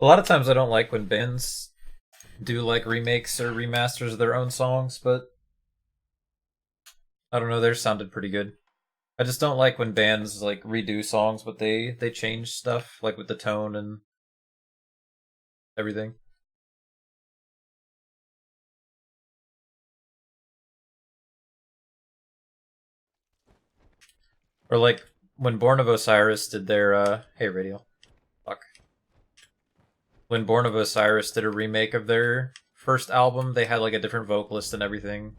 A lot of times I don't like when bands do like remakes or remasters of their own songs, but I don't know, theirs sounded pretty good. I just don't like when bands like redo songs, but they change stuff like with the tone and everything. Or like when Born of Osiris did their hey Radial. Fuck. When Born of Osiris did a remake of their first album, they had like a different vocalist and everything,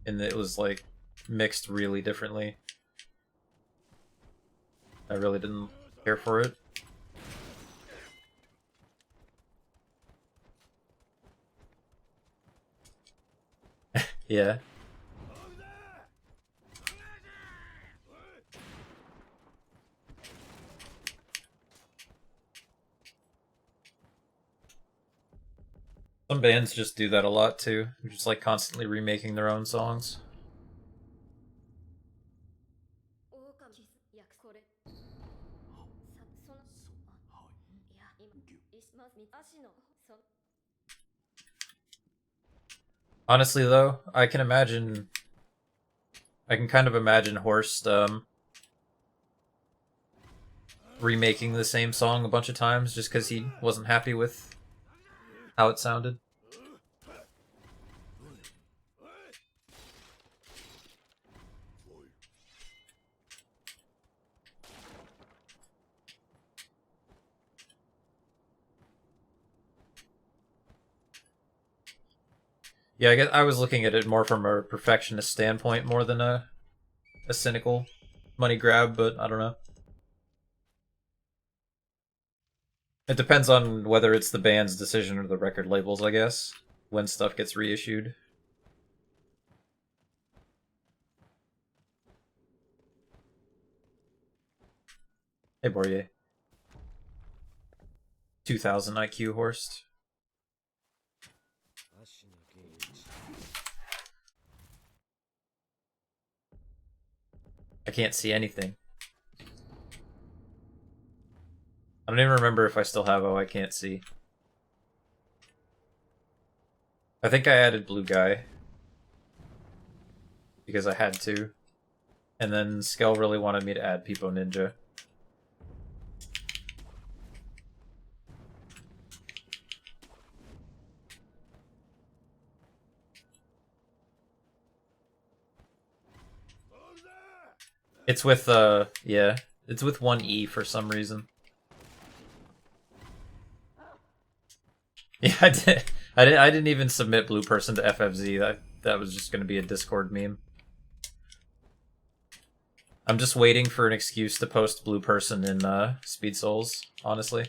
and it was like mixed really differently. I really didn't care for it. Yeah. Some bands just do that a lot too. They're just like constantly remaking their own songs. Honestly though, I can kind of imagine Horst remaking the same song a bunch of times just because he wasn't happy with how it sounded. Yeah, I guess I was looking at it more from a perfectionist standpoint more than a cynical money grab, but I don't know. It depends on whether it's the band's decision or the record label's, I guess, when stuff gets reissued. Hey, Bourrier. 2000 IQ Horst. I can't see anything. I don't even remember if I still have Oh I Can't See. I think I added Blue Guy. Because I had to. And then Skell really wanted me to add Peepo Ninja. It's with, yeah. It's with one E for some reason. Yeah, I didn't even submit Blue Person to FFZ. That was just going to be a Discord meme. I'm just waiting for an excuse to post Blue Person in Speed Souls, honestly.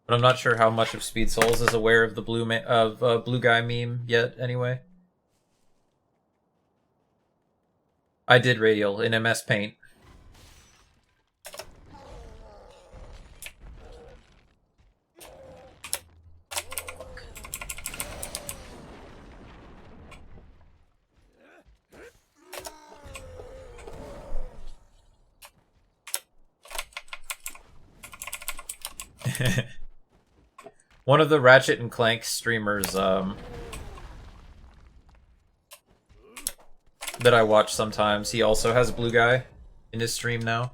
But I'm not sure how much of Speed Souls is aware of the Blue Guy meme yet. Anyway, I did Radial in MS Paint. One of the Ratchet and Clank streamers that I watch sometimes, he also has Blue Guy in his stream now.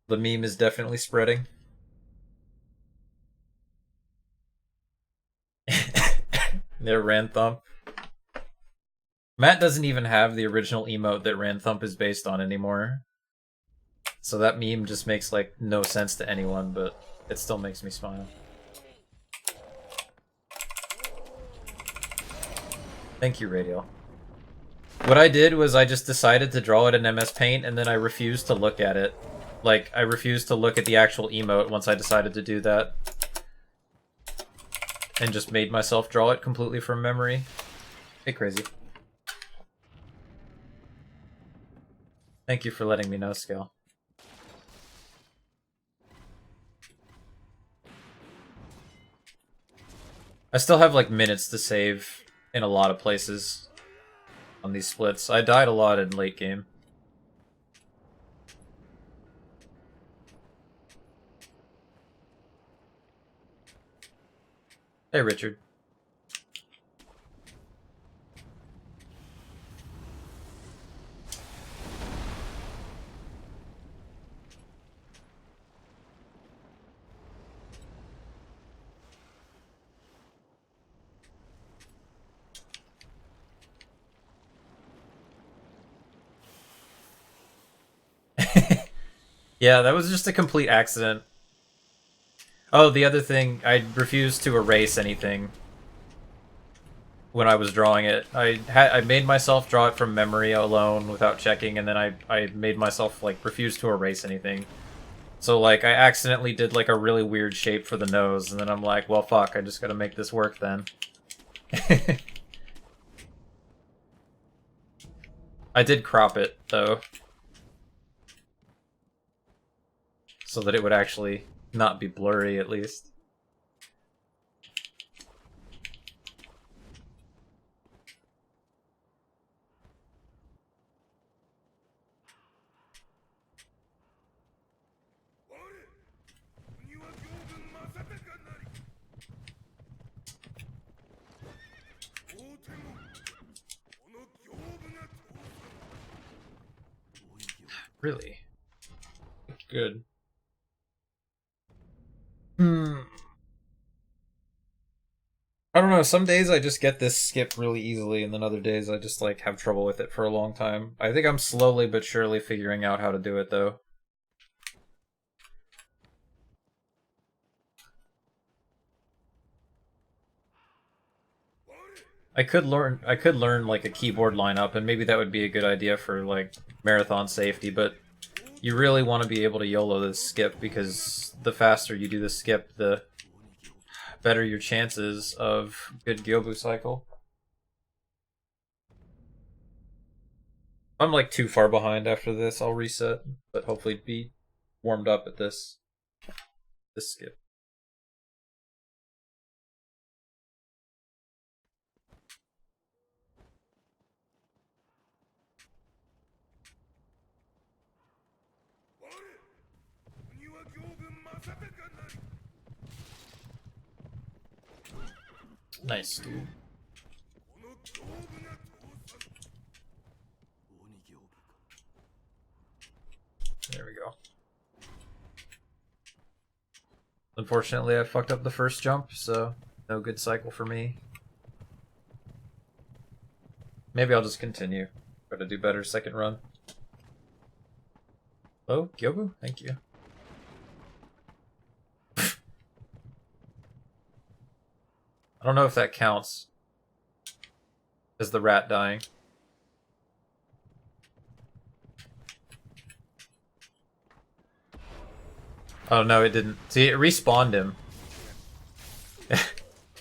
The meme is definitely spreading. There, Ranthump. Matt doesn't even have the original emote that Ranthump is based on anymore. So that meme just makes like no sense to anyone, but it still makes me smile. Thank you, Radial. What I did was I just decided to draw it in MS Paint, and then I refused to look at it. Like, I refused to look at the actual emote once I decided to do that. And just made myself draw it completely from memory. Hey, Crazy. Thank you for letting me know, Scale. I still have, like, minutes to save in a lot of places on these splits. I died a lot in late game. Hey, Richard. Yeah, that was just a complete accident. Oh, the other thing, I refused to erase anything when I was drawing it. I made myself draw it from memory alone without checking, and then I made myself like refuse to erase anything. So like I accidentally did like a really weird shape for the nose, and then I'm like, well, fuck, I just gotta make this work then. I did crop it though, so that it would actually not be blurry at least. Really? Good. Hmm. I don't know, some days I just get this skip really easily, and then other days I just like have trouble with it for a long time. I think I'm slowly but surely figuring out how to do it though. I could learn like a keyboard lineup, and maybe that would be a good idea for like marathon safety, but you really want to be able to YOLO this skip, because the faster you do the skip, the better your chances of good Gyobu cycle. I'm like too far behind after this, I'll reset, but hopefully be warmed up at this skip. Nice, dude. There we go. Unfortunately, I fucked up the first jump, so no good cycle for me. Maybe I'll just continue. Try to do better second run. Oh, Gyobu? Thank you. I don't know if that counts as the rat dying. Oh no, it didn't. See, it respawned him.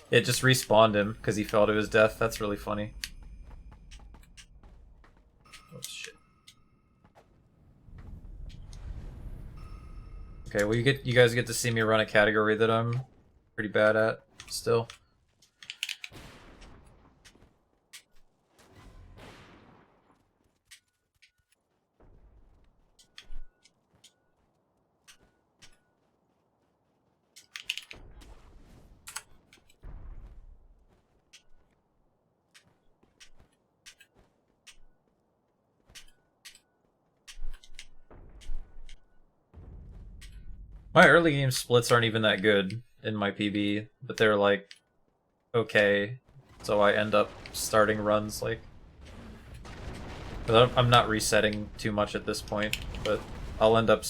It just respawned him because he fell to his death. That's really funny. Oh shit. Okay, well you guys get to see me run a category that I'm pretty bad at still. My early game splits aren't even that good in my PB, but they're like okay, so I end up starting runs like. But I'm not resetting too much at this point, but I'll end up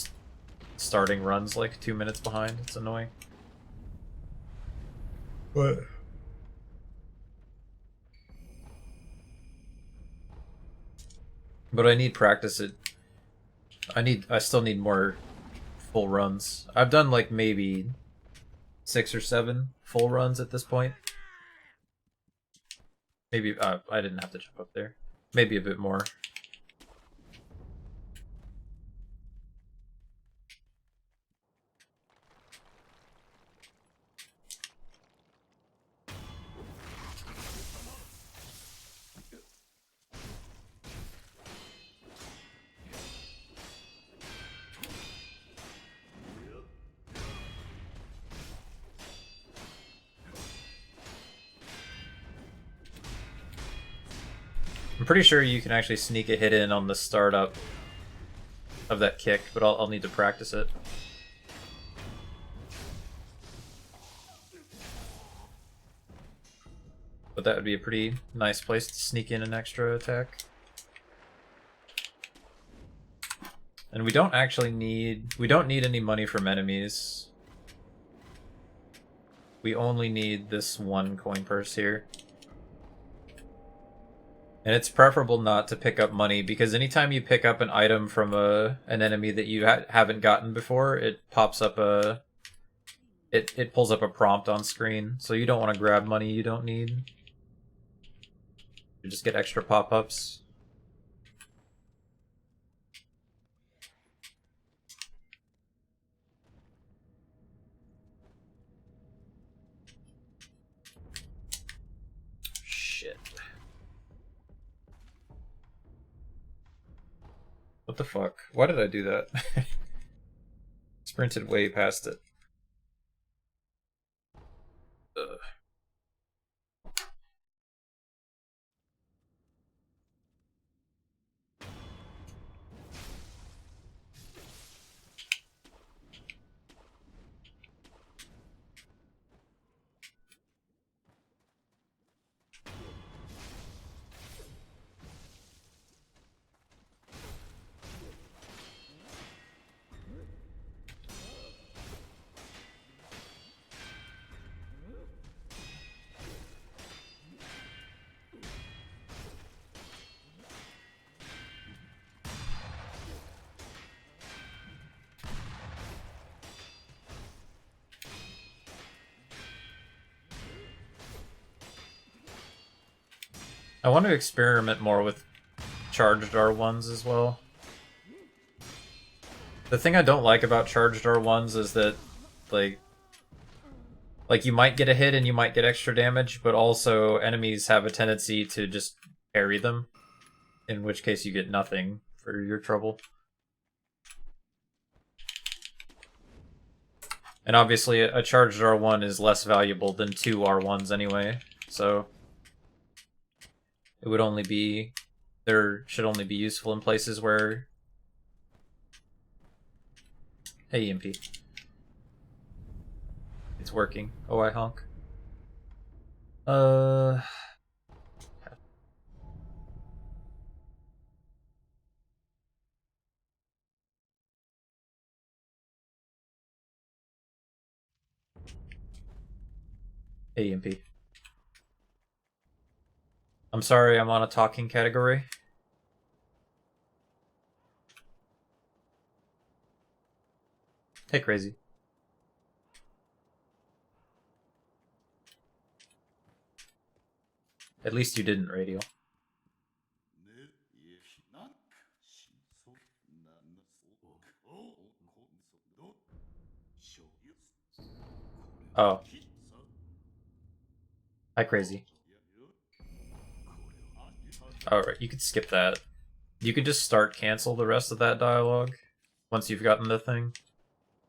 starting runs like 2 minutes behind. It's annoying. What? But I need practice it. I still need more full runs. I've done like maybe 6 or 7 full runs at this point. Maybe I didn't have to jump up there. Maybe a bit more. pretty sure you can actually sneak a hit in on the startup of that kick, but I'll need to practice it. But that would be a pretty nice place to sneak in an extra attack. And we don't need any money from enemies. We only need this one coin purse here. And it's preferable not to pick up money, because anytime you pick up an item from an enemy that you haven't gotten before, it pops up it pulls up a prompt on screen. So you don't want to grab money you don't need. You just get extra pop-ups. Shit. What the fuck? Why did I do that? Sprinted way past it. Ugh. I want to experiment more with charged R1s as well. The thing I don't like about charged R1s is that, like you might get a hit and you might get extra damage, but also enemies have a tendency to just parry them, in which case you get nothing for your trouble. And obviously a charged R1 is less valuable than 2 R1s anyway, so it would only be, there should only be useful in places where... Hey, EMP. It's working. Oh, I honk. Hey, EMP. I'm sorry, I'm on a talking category. Hey, crazy. At least you didn't, Radio. Oh. Hi, crazy. Alright, you could skip that. You could just start cancel the rest of that dialogue once you've gotten the thing,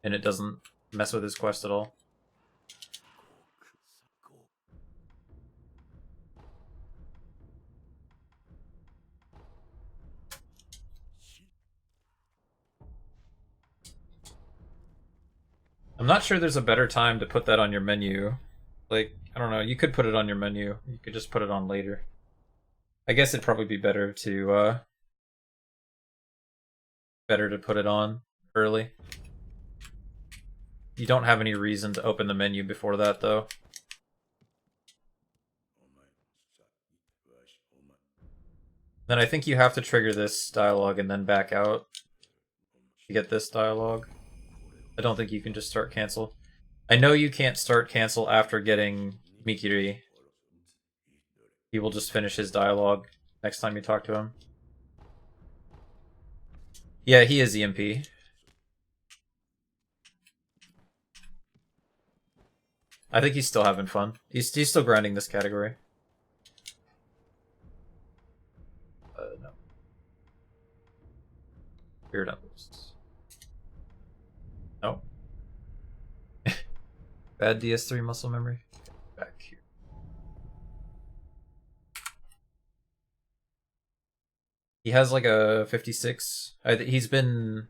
and it doesn't mess with his quest at all. I'm not sure there's a better time to put that on your menu. Like, I don't know, you could put it on your menu. You could just put it on later. I guess it'd probably be better to put it on early. You don't have any reason to open the menu before that, though. Then I think you have to trigger this dialogue and then back out to get this dialogue. I don't think you can just start cancel. I know you can't start cancel after getting Mikiri. He will just finish his dialogue next time you talk to him. Yeah, he is EMP. I think he's still having fun. He's still grinding this category. No. Weird outposts. No. Bad DS3 muscle memory. Okay, He has like a 56. He's been...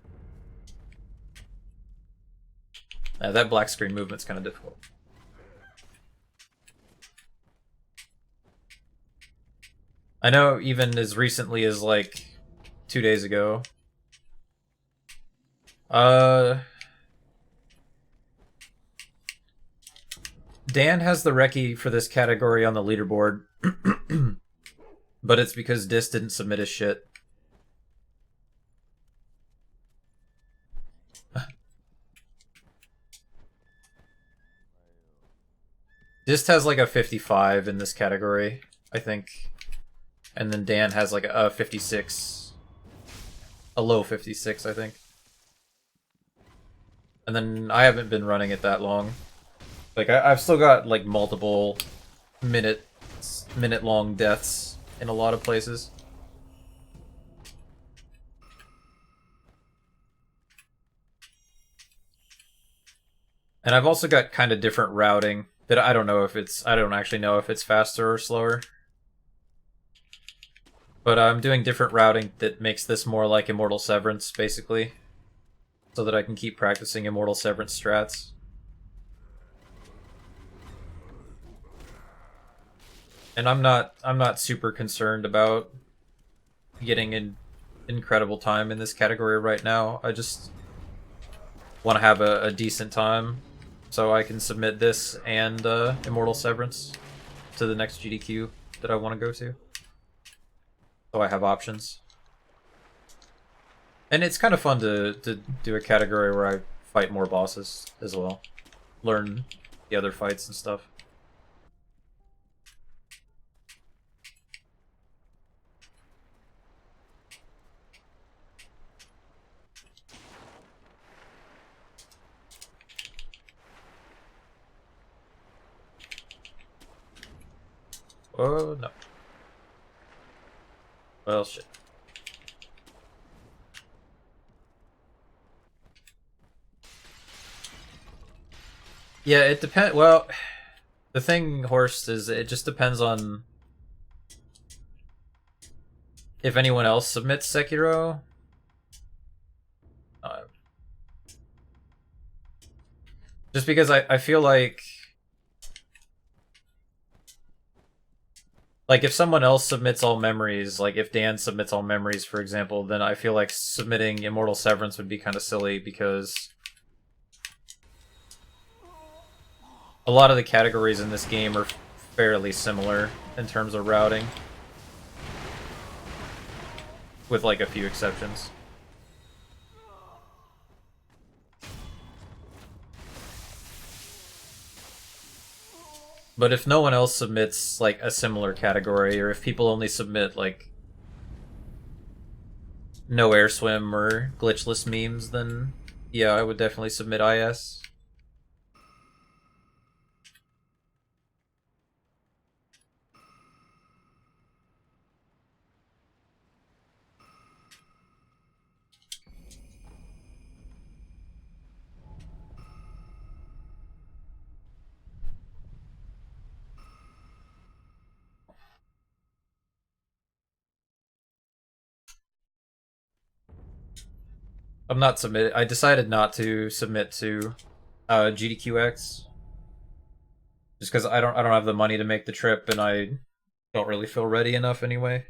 that black screen movement's kind of difficult. I know even as recently as like 2 days ago. Dan has the recce for this category on the leaderboard, but it's because Dis didn't submit his shit. Dist has like a 55 in this category, I think. And then Dan has like a 56. A low 56, I think. And then I haven't been running it that long. Like, I've still got like multiple minute-long deaths in a lot of places. And I've also got kind of different routing that I don't actually know if it's faster or slower. But I'm doing different routing that makes this more like Immortal Severance, basically. So that I can keep practicing Immortal Severance strats. And I'm not super concerned about getting an incredible time in this category right now. I just want to have a decent time so I can submit this and Immortal Severance to the next GDQ that I want to go to. So I have options. And it's kind of fun to do a category where I fight more bosses as well. Learn the other fights and stuff. Oh, no. Well, shit. Yeah, it depends. Well, the thing, Horst, is it just depends on if anyone else submits Sekiro. Just because I feel like if someone else submits all memories, like if Dan submits all memories, for example, then I feel like submitting Immortal Severance would be kind of silly because a lot of the categories in this game are fairly similar in terms of routing, with like a few exceptions. But if no one else submits like a similar category, or if people only submit like no air swim or glitchless memes, then yeah, I would definitely submit IS. I'm not submit. I decided not to submit to GDQX just because I don't have the money to make the trip, and I don't really feel ready enough anyway.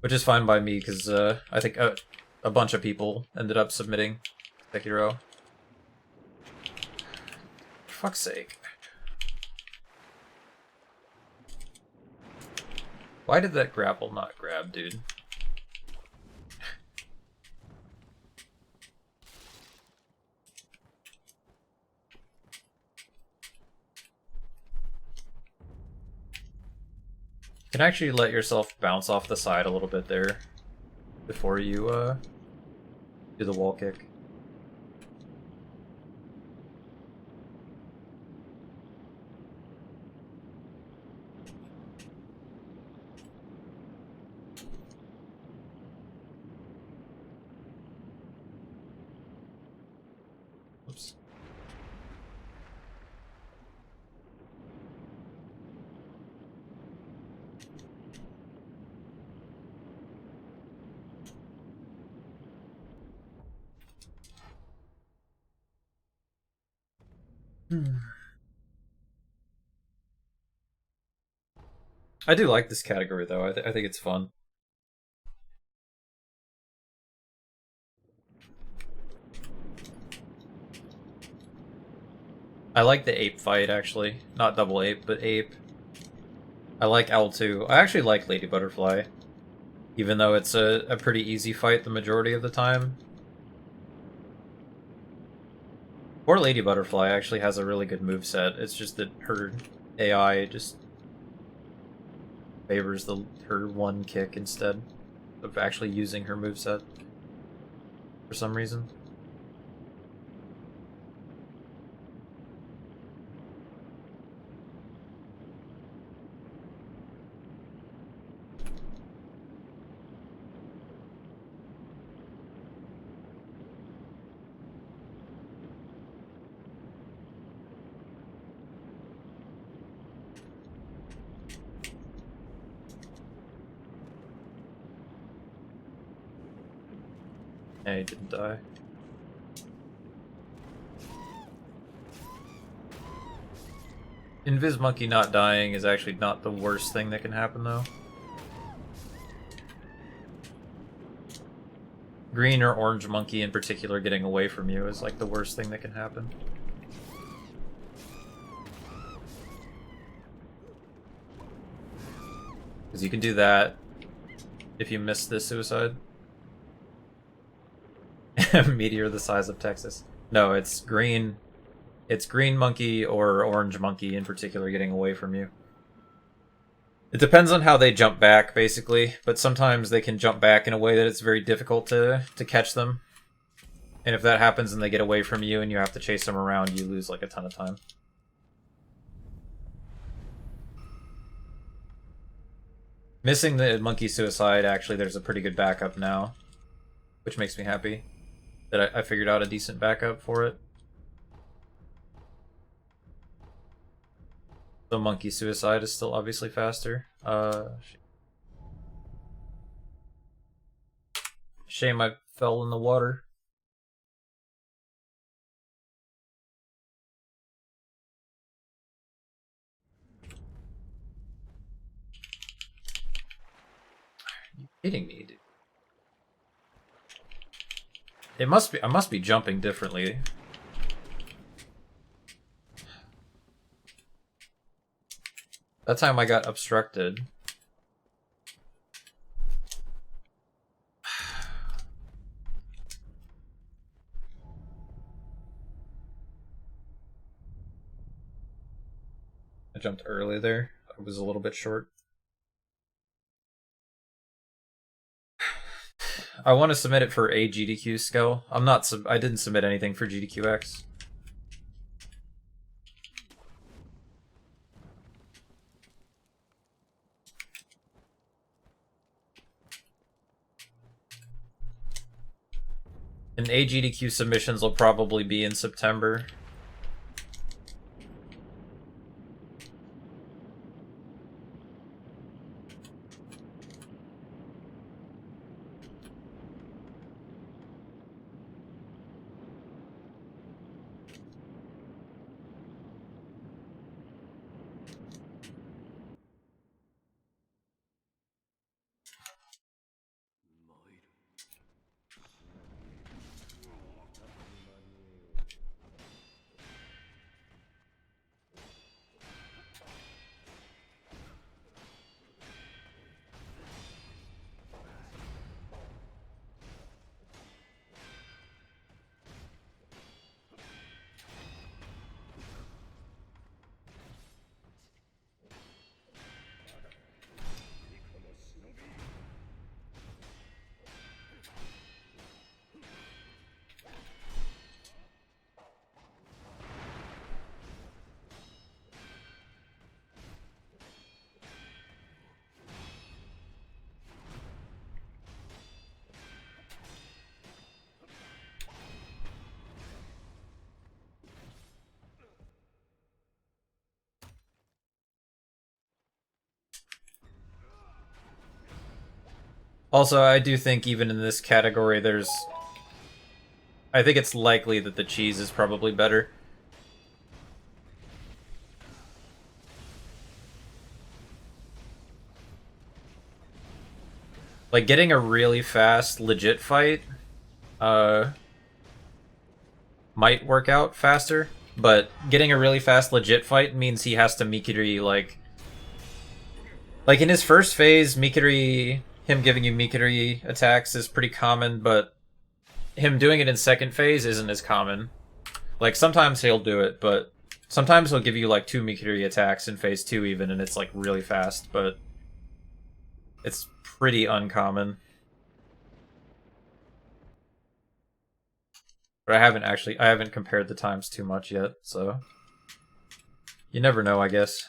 Which is fine by me because I think a bunch of people ended up submitting Sekiro. For fuck's sake. Why did that grapple not grab, dude? You can actually let yourself bounce off the side a little bit there before you do the wall kick. Oops. I do like this category though. I think it's fun. I like the ape fight actually, not double ape, but ape. I like L2. I actually like Lady Butterfly, even though it's a pretty easy fight the majority of the time. Poor Lady Butterfly actually has a really good moveset. It's just that her AI just favors her one kick instead of actually using her moveset for some reason. Yeah, he didn't die. Invis Monkey not dying is actually not the worst thing that can happen, though. Green or Orange Monkey in particular getting away from you is like the worst thing that can happen. Because you can do that if you miss this suicide. Meteor the size of Texas. No, it's green. It's green monkey or orange monkey in particular getting away from you. It depends on how they jump back, basically, but sometimes they can jump back in a way that it's very difficult to catch them. And if that happens and they get away from you and you have to chase them around, you lose like a ton of time. Missing the monkey suicide, actually, there's a pretty good backup now, which makes me happy that I figured out a decent backup for it. The monkey suicide is still obviously faster. Shame I fell in the water. Are you kidding me, dude? It must be. I must be jumping differently. That time I got obstructed. I jumped early there. I was a little bit short. I want to submit it for a GDQ skill. I didn't submit anything for GDQX. And AGDQ submissions will probably be in September. Also, I do think even in this category I think it's likely that the cheese is probably better. Like, getting a really fast, legit fight, might work out faster, but getting a really fast, legit fight means he has to Mikiri, like in his first phase, Mikiri, him giving you Mikiri attacks is pretty common, but him doing it in second phase isn't as common. Like, sometimes he'll do it, but sometimes he'll give you, like, 2 Mikiri attacks in phase 2 even, and it's, like, really fast, but it's pretty uncommon. But I haven't compared the times too much yet, so you never know, I guess.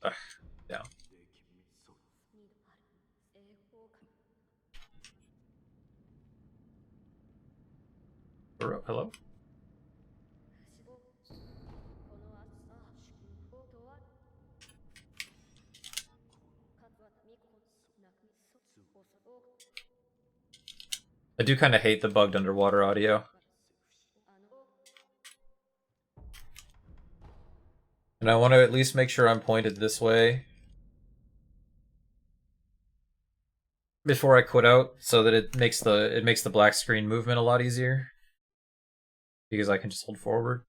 Ugh, yeah. Hello? I do kind of hate the bugged underwater audio. And I want to at least make sure I'm pointed this way before I quit out, so that it makes the black screen movement a lot easier. Because I can just hold forward.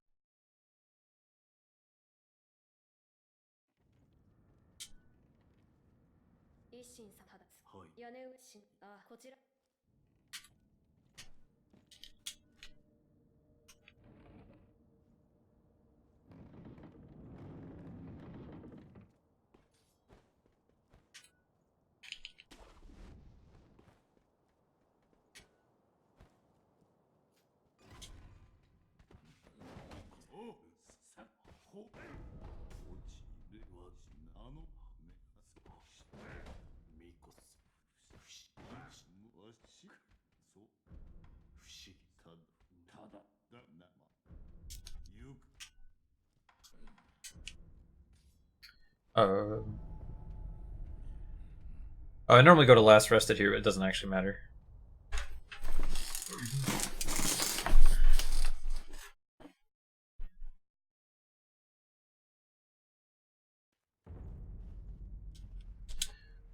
I normally go to last rested here, but it doesn't actually matter.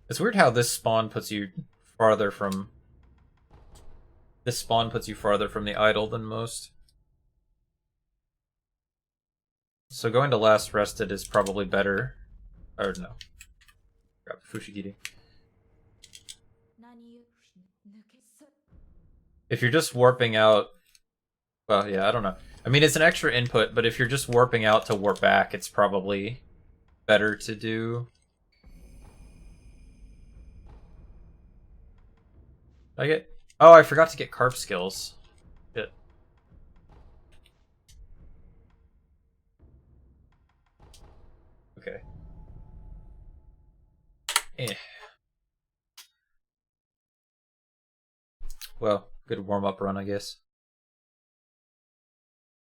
It's weird how this spawn puts you farther from... This spawn puts you farther from the idol than most. So going to last rested is probably better. Or no. Grab Fushigiri. If you're just warping out... Well, yeah, I don't know. I mean, it's an extra input, but if you're just warping out to warp back, it's probably better to do... I get... Oh, I forgot to get carp skills. Shit. Okay. Eh. Well, good warm-up run, I guess.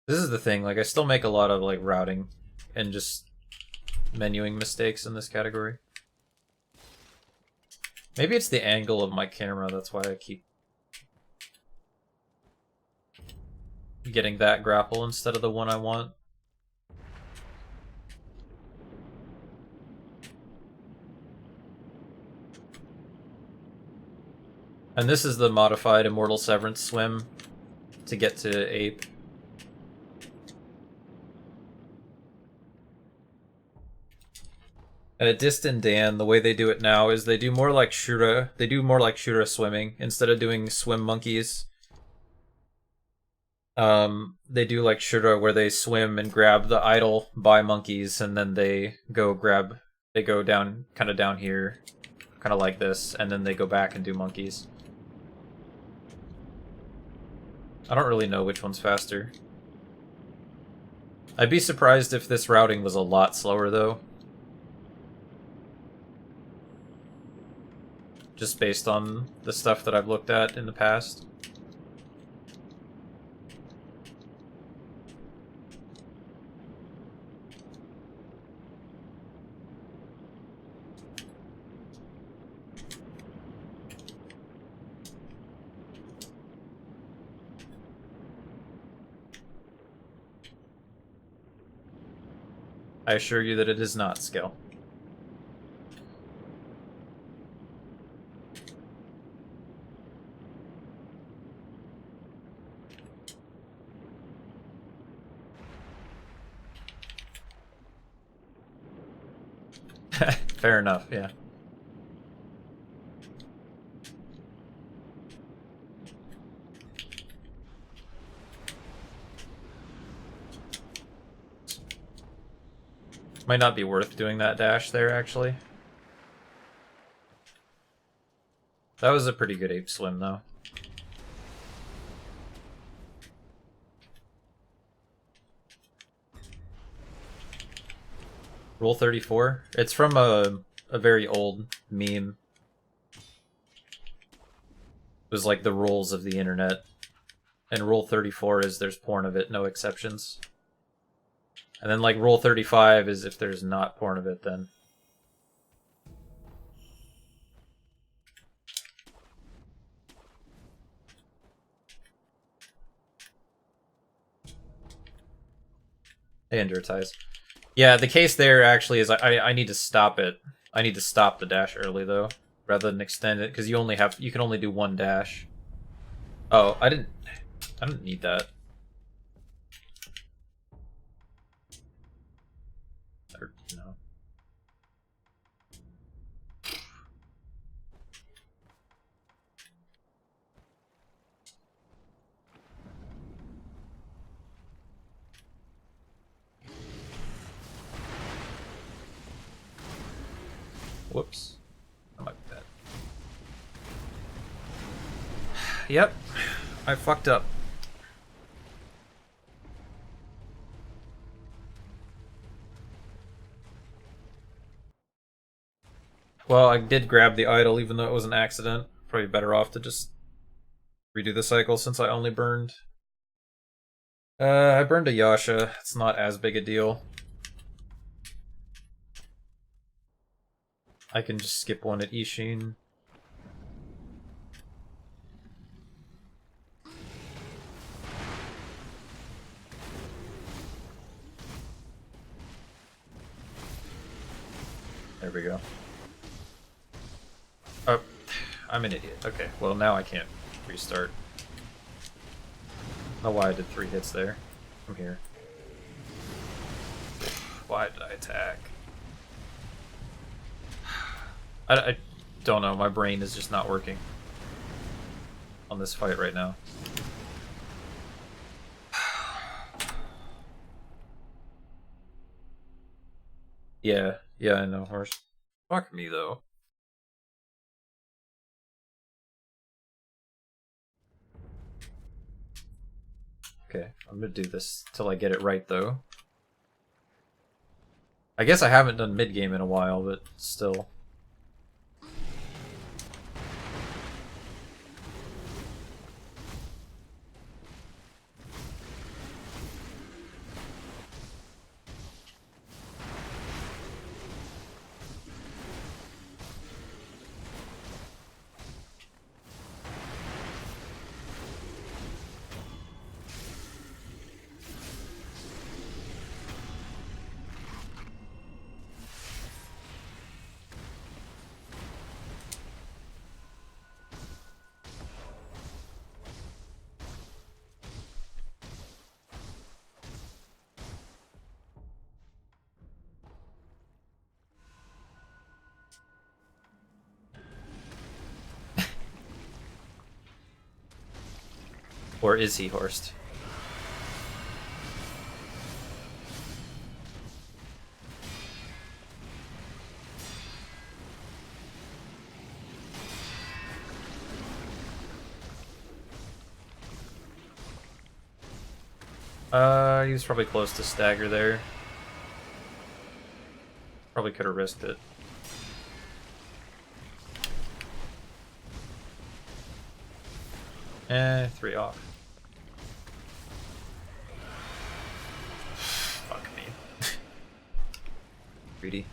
This is the thing, like, I still make a lot of, like, routing and just menuing mistakes in this category. Maybe it's the angle of my camera, that's why I keep getting that grapple instead of the one I want. And this is the modified Immortal Severance swim to get to Ape. And at Distant Dan, the way they do it now is they do more like Shura. They do more like Shura swimming instead of doing swim monkeys. They do like Shura where they swim and grab the idol by monkeys, and then they go down, kind of down here, kind of like this, and then they go back and do monkeys. I don't really know which one's faster. I'd be surprised if this routing was a lot slower, though. Just based on the stuff that I've looked at in the past. I assure you that it is not skill. Fair enough, yeah. Might not be worth doing that dash there, actually. That was a pretty good ape swim, though. Rule 34? It's from a very old meme. It was like the rules of the internet. And Rule 34 is there's porn of it, no exceptions. And then like Rule 35 is if there's not porn of it, then. Hey, Endure Ties. Yeah, the case there actually is I need to stop it. I need to stop the dash early though, rather than extend it, because you can only do one dash. Oh, I didn't need that. Or, no. Whoops. That might be bad. Yep. I fucked up. Well, I did grab the idol even though it was an accident. Probably better off to just redo the cycle since I only burned. I burned a Yasha. It's not as big a deal. I can just skip one at Ishin. There we go. Oh, I'm an idiot. Okay, well now I can't restart. I don't know why I did 3 hits there. I'm here. Why did I attack? I don't know, my brain is just not working on this fight right now. Yeah, I know, horse. Fuck me, though. Okay, I'm gonna do this till I get it right, though. I guess I haven't done mid-game in a while, but still. Or is he, Horst? He was probably close to stagger there. Probably could have risked it. Eh, 3 off. Fuck me. Greedy.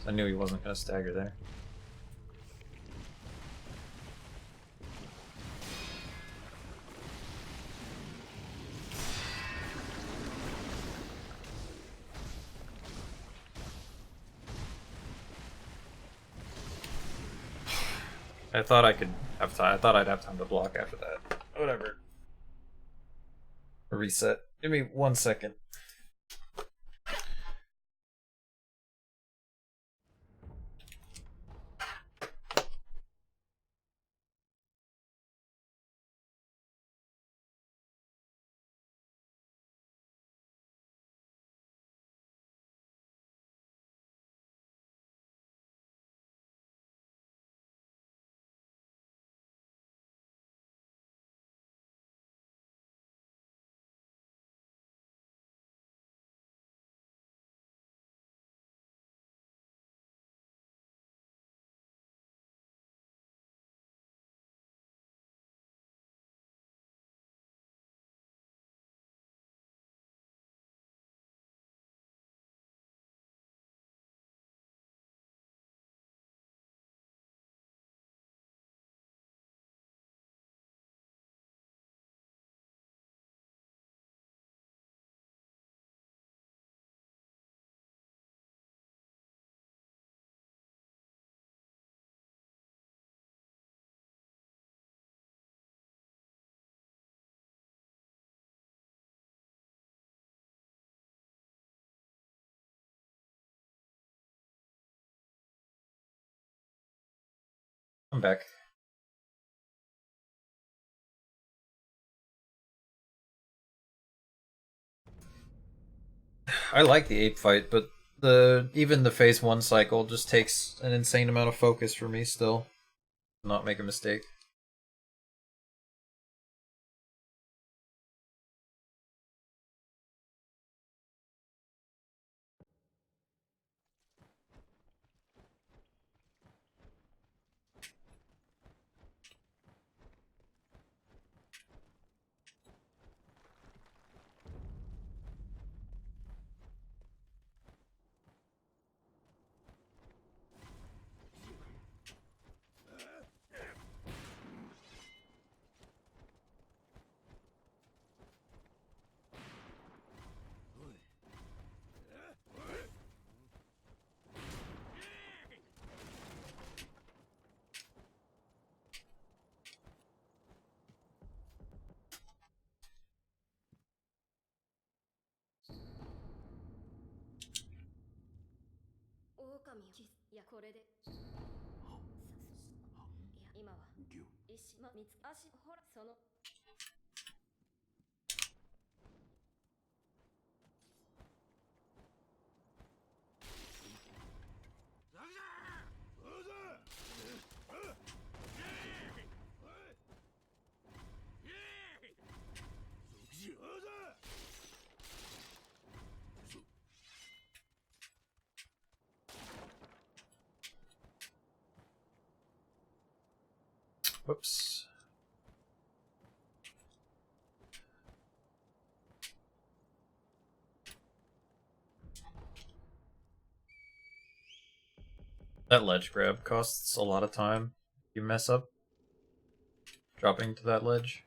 I knew he wasn't gonna stagger there. I thought I could have time. I thought I'd have time to block after that. Whatever. Reset. Give me 1 second. I'm back. I like the ape fight, but even the phase 1 cycle just takes an insane amount of focus for me still. Not make a mistake. Whoops. That ledge grab costs a lot of time. You mess up dropping to that ledge.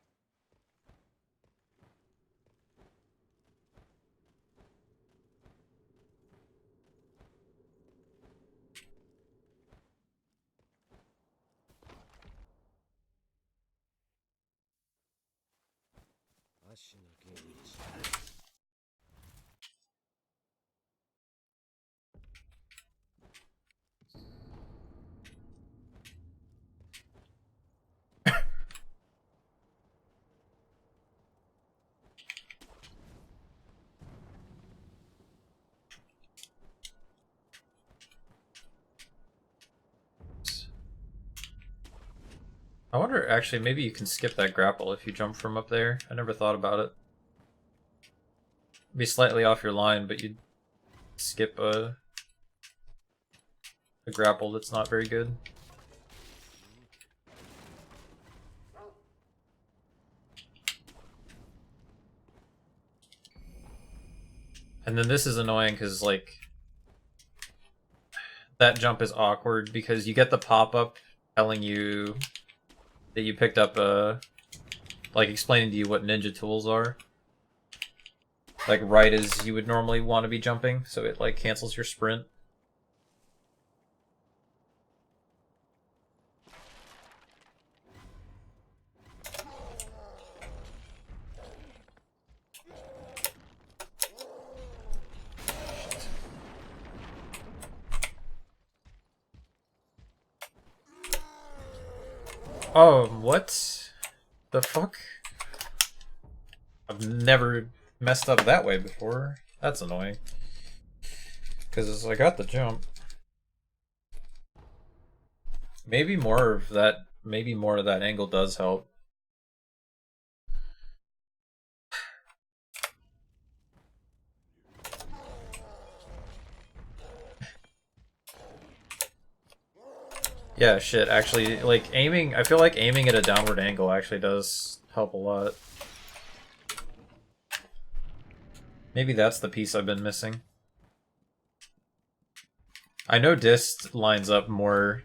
I wonder, actually, maybe you can skip that grapple if you jump from up there. I never thought about it. Be slightly off your line, but you'd skip a grapple that's not very good. And then this is annoying because, like, that jump is awkward because you get the pop-up telling you that you picked up like, explaining to you what ninja tools are. Like, right as you would normally want to be jumping, so it, like, cancels your sprint. Oh, what the fuck? I've never messed up that way before. That's annoying. Because I got the jump. Maybe more of that angle does help. Yeah, shit, actually, like, aiming... I feel like aiming at a downward angle actually does help a lot. Maybe that's the piece I've been missing. I know dist lines up more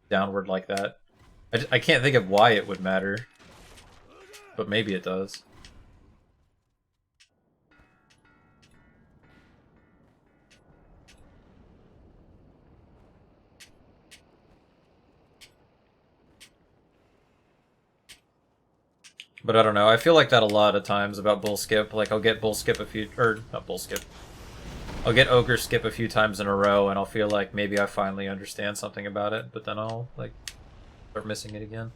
downward like that. I can't think of why it would matter. But maybe it does. But I don't know, I feel like that a lot of times about bull skip. Like, I'll get bull skip a few... or, not bull skip. I'll get ogre skip a few times in a row, and I'll feel like maybe I finally understand something about it, but then I'll, like, start missing it again.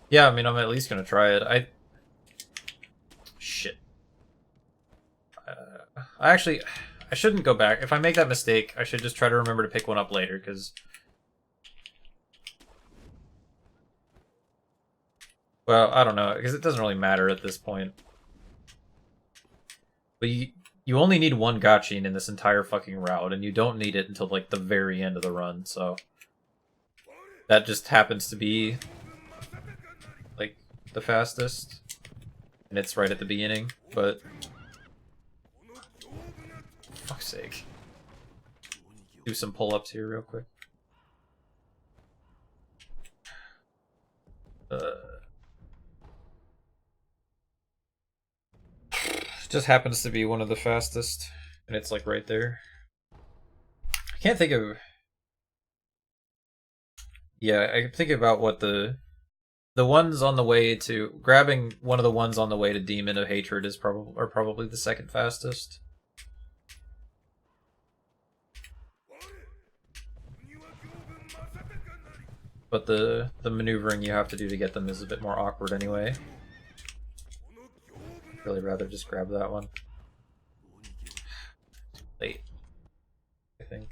Yeah, I mean, I'm at least gonna try it. Shit. I actually... I shouldn't go back. If I make that mistake, I should just try to remember to pick one up later, because... Well, I don't know, because it doesn't really matter at this point. But you only need one Gachin in this entire fucking route, and you don't need it until, like, the very end of the run, so... That just happens to be, like, the fastest. And it's right at the beginning, but... For fuck's sake. Do some pull-ups here real quick. Just happens to be one of the fastest, and it's like right there. I can't think of... Yeah, I can think about what the ones on the way to... Grabbing one of the ones on the way to Demon of Hatred is probably the second fastest. But the maneuvering you have to do to get them is a bit more awkward anyway. Really rather just grab that one. Late, I think.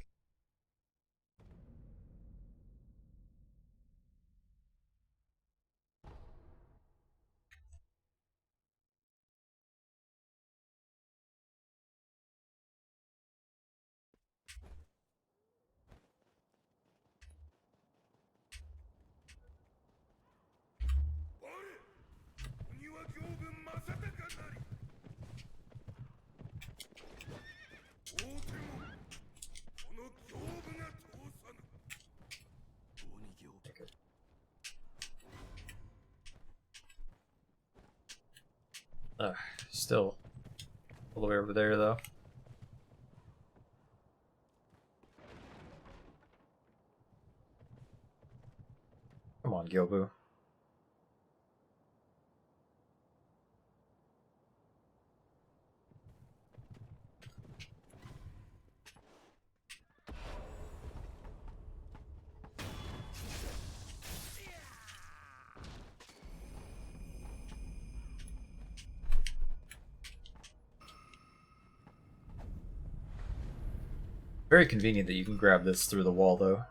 Still all the way over there, though. Come on, Gyobu. Very convenient that you can grab this through the wall, though.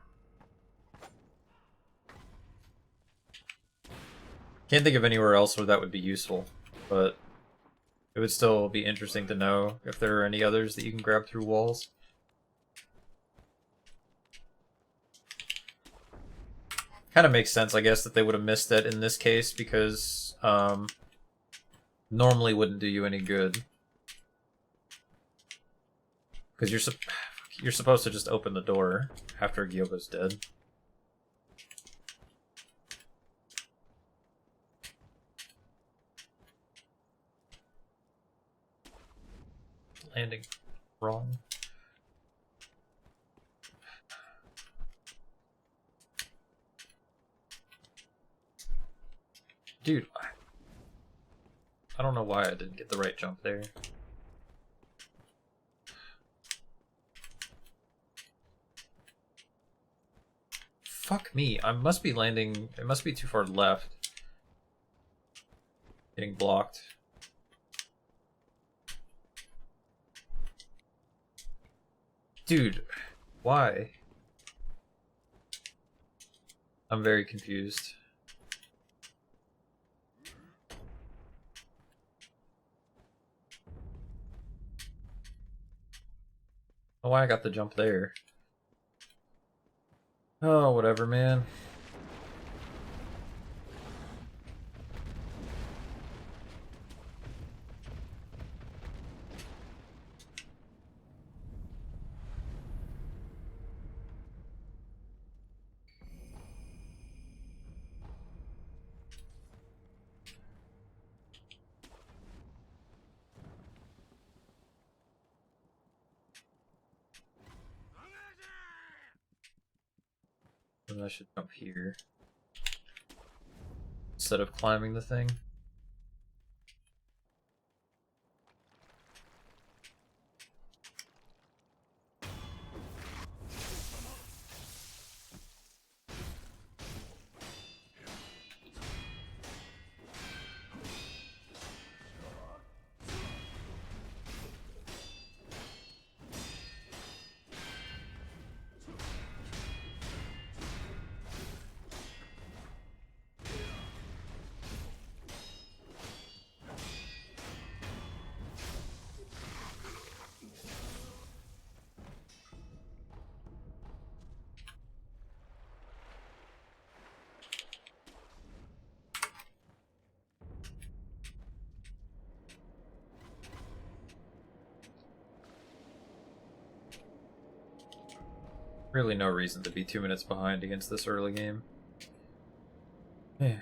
Can't think of anywhere else where that would be useful, but it would still be interesting to know if there are any others that you can grab through walls. Kind of makes sense, I guess, that they would have missed it in this case, because normally wouldn't do you any good. Because you're supposed to just open the door after Gyoba's dead. landing wrong. Dude, I don't know why I didn't get the right jump there. Fuck me, I must be landing, it must be too far left. Getting blocked. Dude, why? I'm very confused. Oh, why I got the jump there. Oh, whatever, man. And I should jump here instead of climbing the thing. Really no reason to be 2 minutes behind against this early game. Yeah.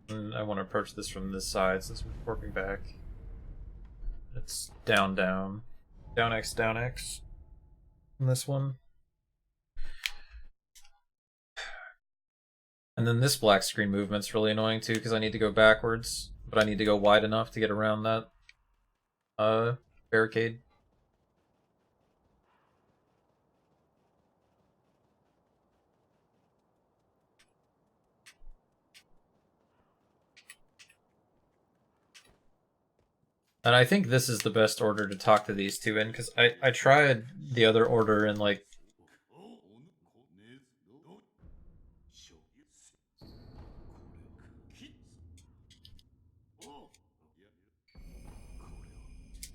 And I want to approach this from this side since we're warping back. It's down, down. Down X, down X. In this one. And then this black screen movement's really annoying too because I need to go backwards, but I need to go wide enough to get around that barricade. And I think this is the best order to talk to these two in, because I tried the other order in, like...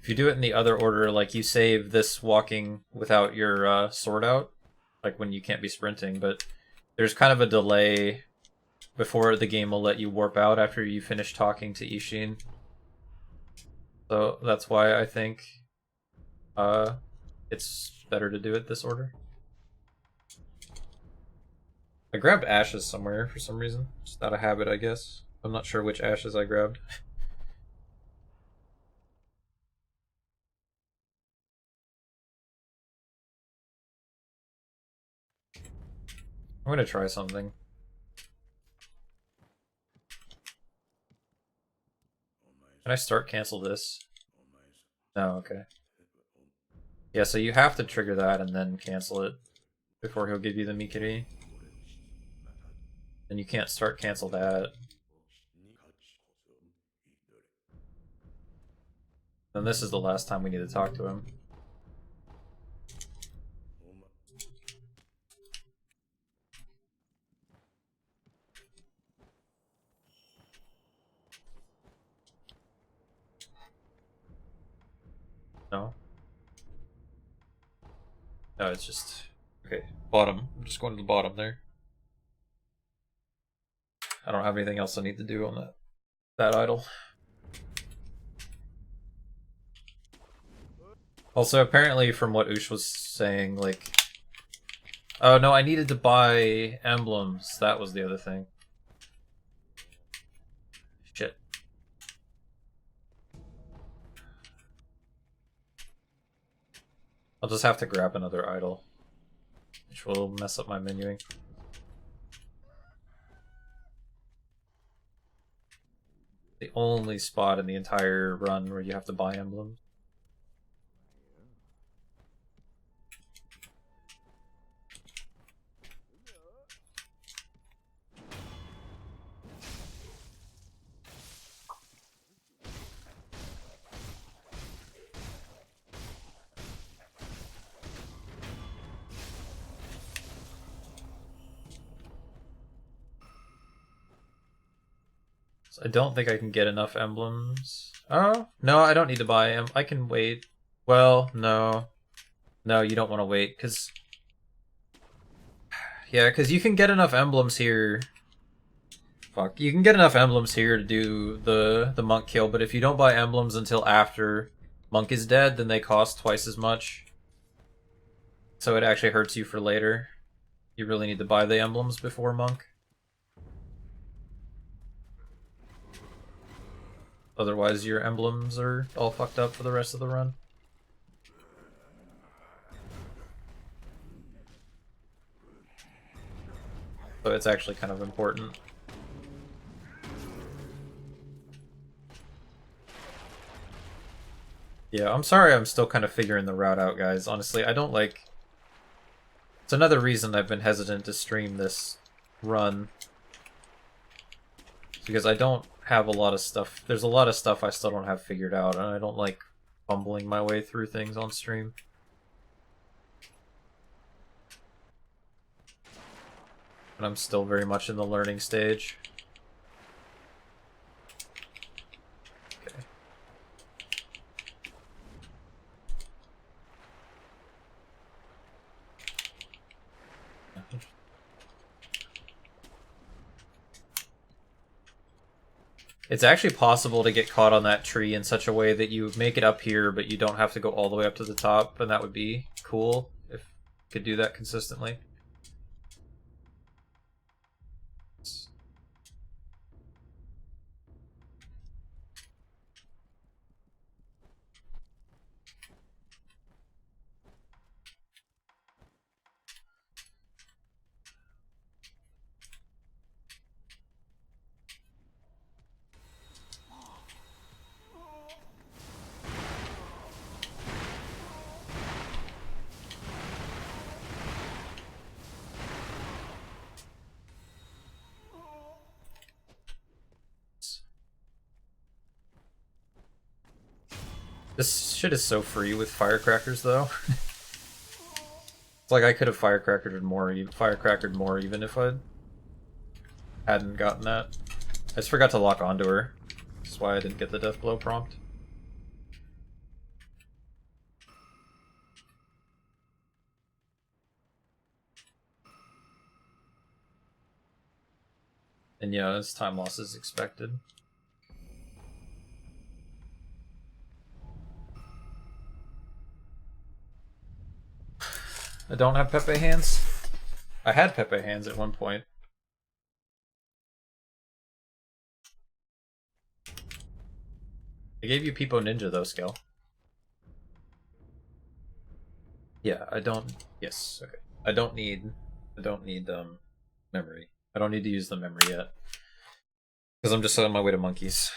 If you do it in the other order, like you save this walking without your sword out, like when you can't be sprinting, but there's kind of a delay before the game will let you warp out after you finish talking to Ishin. So that's why I think it's better to do it this order. I grabbed ashes somewhere for some reason. Just out of habit, I guess. I'm not sure which ashes I grabbed. I'm gonna try something. Can I start cancel this? No, okay. Yeah, so you have to trigger that and then cancel it before he'll give you the Mikiri. And you can't start cancel that. And this is the last time we need to talk to him. No? No, it's just... Okay, bottom. I'm just going to the bottom there. I don't have anything else I need to do on that idol. Also, apparently from what Ush was saying, like... Oh no, I needed to buy emblems. That was the other thing. Shit. I'll just have to grab another idol, which will mess up my menuing. The only spot in the entire run where you have to buy emblems. I don't think I can get enough emblems. Oh, no, I don't need to buy them. I can wait. Well, no. No, you don't want to wait, because... Yeah, because you can get enough emblems here. Fuck. You can get enough emblems here to do the monk kill, but if you don't buy emblems until after monk is dead, then they cost twice as much. So it actually hurts you for later. You really need to buy the emblems before monk. Otherwise, your emblems are all fucked up for the rest of the run. So it's actually kind of important. Yeah, I'm sorry I'm still kind of figuring the route out, guys. Honestly, I don't like... It's another reason I've been hesitant to stream this run. Because I don't have a lot of stuff. There's a lot of stuff I still don't have figured out, and I don't like fumbling my way through things on stream. And I'm still very much in the learning stage. Okay. It's actually possible to get caught on that tree in such a way that you make it up here, but you don't have to go all the way up to the top, and that would be cool if you could do that consistently. This shit is so free with firecrackers, though. It's like I could have firecrackered more even if I hadn't gotten that. I just forgot to lock onto her. That's why I didn't get the death blow prompt. And yeah, his time loss is expected. I don't have Pepe hands. I had Pepe hands at one point. I gave you Peepo Ninja though, Skill. Yeah, I don't. Yes, okay. I don't need memory. I don't need to use the memory yet because I'm just on my way to monkeys.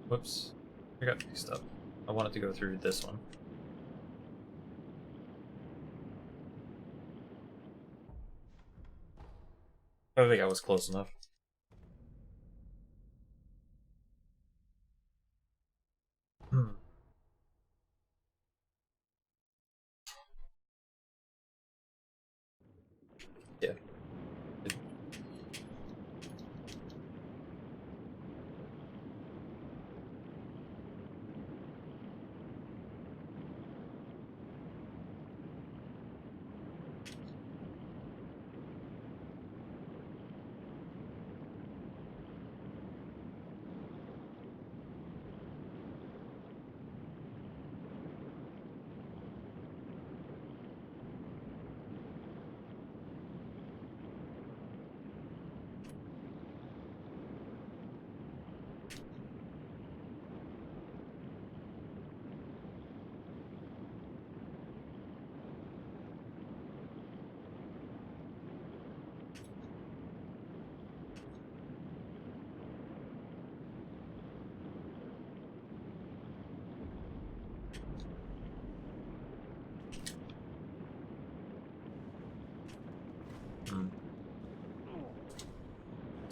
Whoops. I got mixed up. I wanted to go through this one. I think I was close enough. Yeah.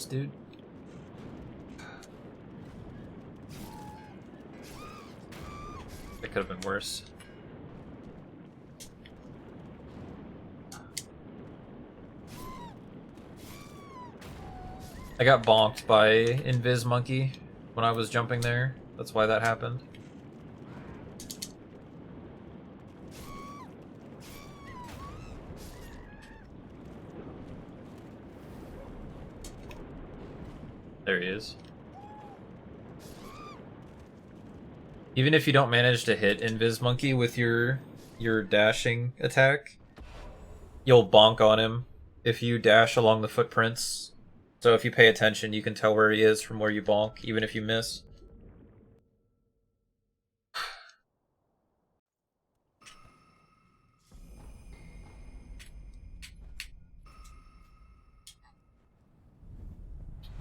This dude. It could have been worse. I got bonked by Invis Monkey when I was jumping there. That's why that happened. There he is. Even if you don't manage to hit Invis Monkey with your dashing attack, you'll bonk on him if you dash along the footprints. So if you pay attention, you can tell where he is from where you bonk, even if you miss.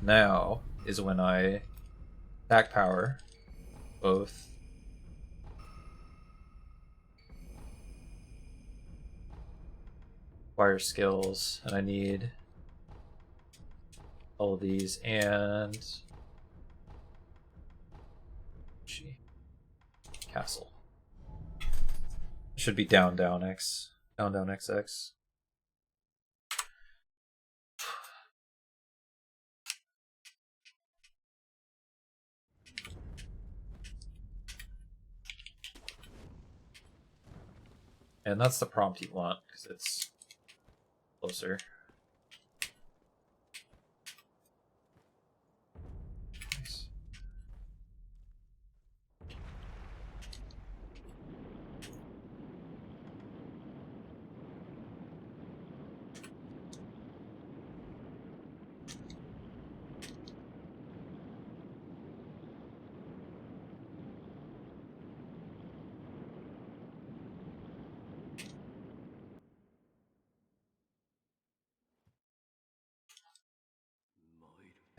Now is when I attack power both. Acquire skills, and I need all of these and castle. Should be down down X. Down down XX. And that's the prompt you want, because it's closer. Nice.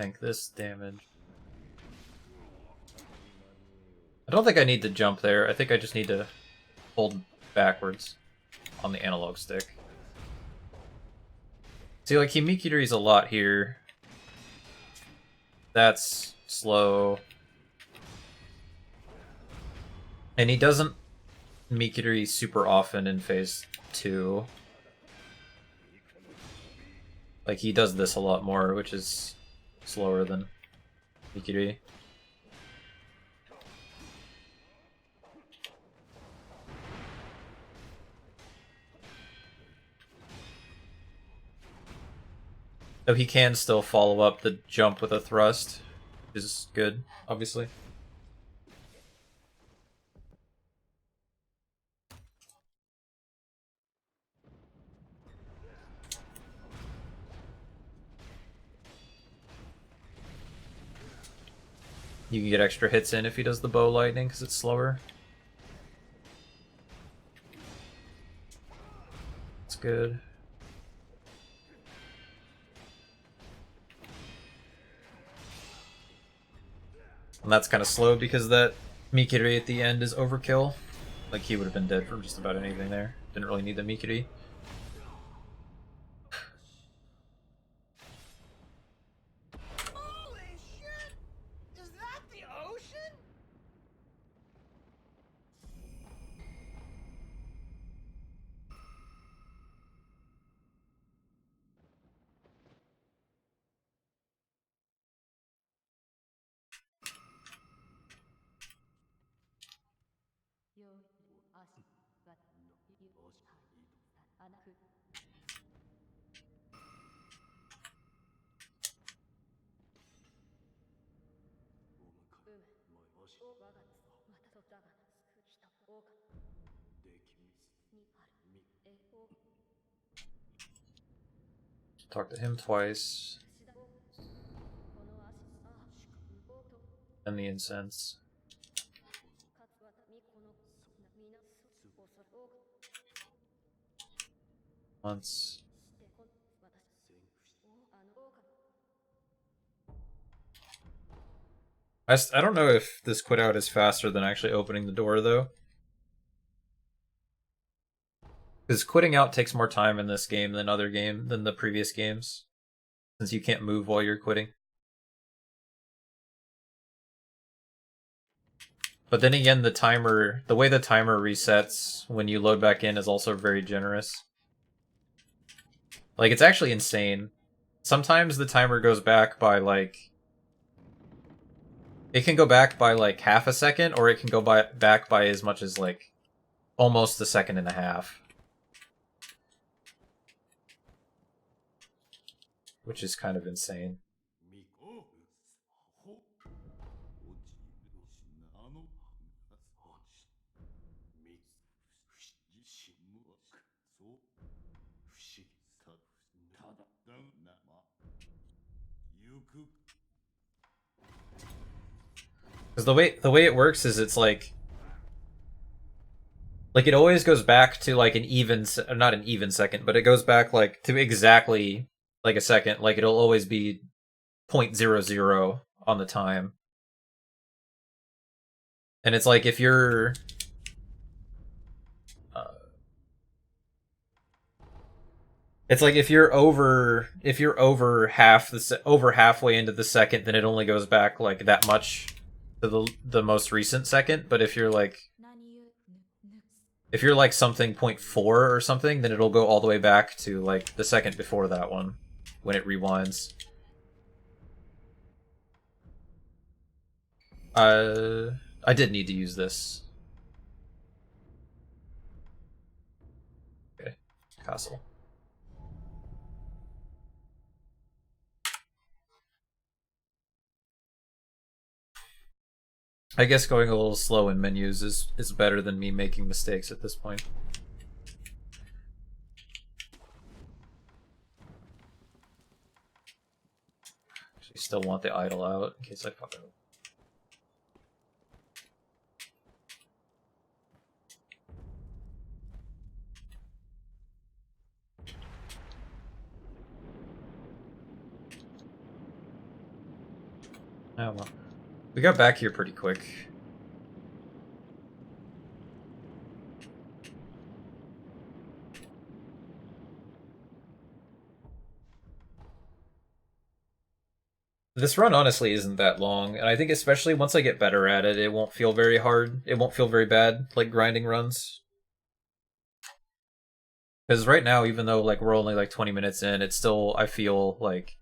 Tank this damage. I don't think I need to jump there. I think I just need to hold backwards on the analog stick. See, like, Himikiri's a lot here. That's slow. And he doesn't Mikiri super often in phase 2. Like, he does this a lot more, which is slower than Mikiri. Though he can still follow up the jump with a thrust, which is good, obviously. You can get extra hits in if he does the bow lightning because it's slower. That's good. And that's kind of slow because that Mikiri at the end is overkill. Like, he would have been dead from just about anything there. Didn't really need the Mikiri. Holy shit! Is that the ocean? Talk to him twice. And the incense. Once. I don't know if this quit out is faster than actually opening the door, though. Because quitting out takes more time in this game than than the previous games. Since you can't move while you're quitting. But then again, the way the timer resets when you load back in is also very generous. Like, it's actually insane. Sometimes the timer goes back by, like... It can go back by, like, half a second, or it can go back by as much as, like, almost a second and a half. Which is kind of insane. Because the way it works is it's like it always goes back to like an even, not an even second, but it goes back like to exactly like a second. Like it'll always be 0.00 on the time. And it's like if you're it's like if you're over over halfway into the second, then it only goes back like that much to the most recent second. But if you're like something 0.4 or something, then it'll go all the way back to like the second before that one when it rewinds. I did need to use this. Okay, castle. I guess going a little slow in menus is better than me making mistakes at this point. Actually, still want the idol out in case I fuck up. Oh well. We got back here pretty quick. This run honestly isn't that long, and I think especially once I get better at it, it won't feel very hard. It won't feel very bad, like grinding runs. Because right now, even though like we're only like 20 minutes in, it's still, I feel like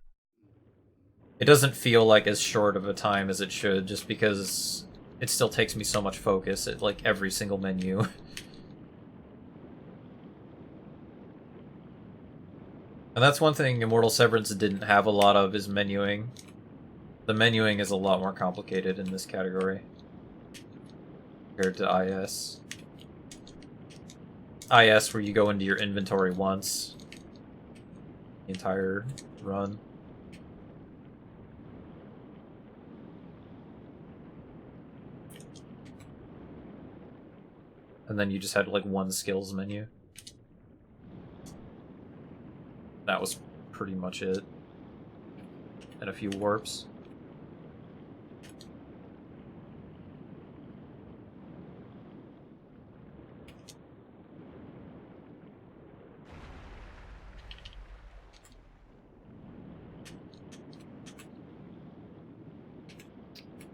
it doesn't feel like as short of a time as it should, just because it still takes me so much focus at like every single menu. And that's one thing Immortal Severance didn't have a lot of, is menuing. The menuing is a lot more complicated in this category compared to IS. IS, where you go into your inventory once, the entire run. And then you just had like one skills menu. That was pretty much it. And a few warps.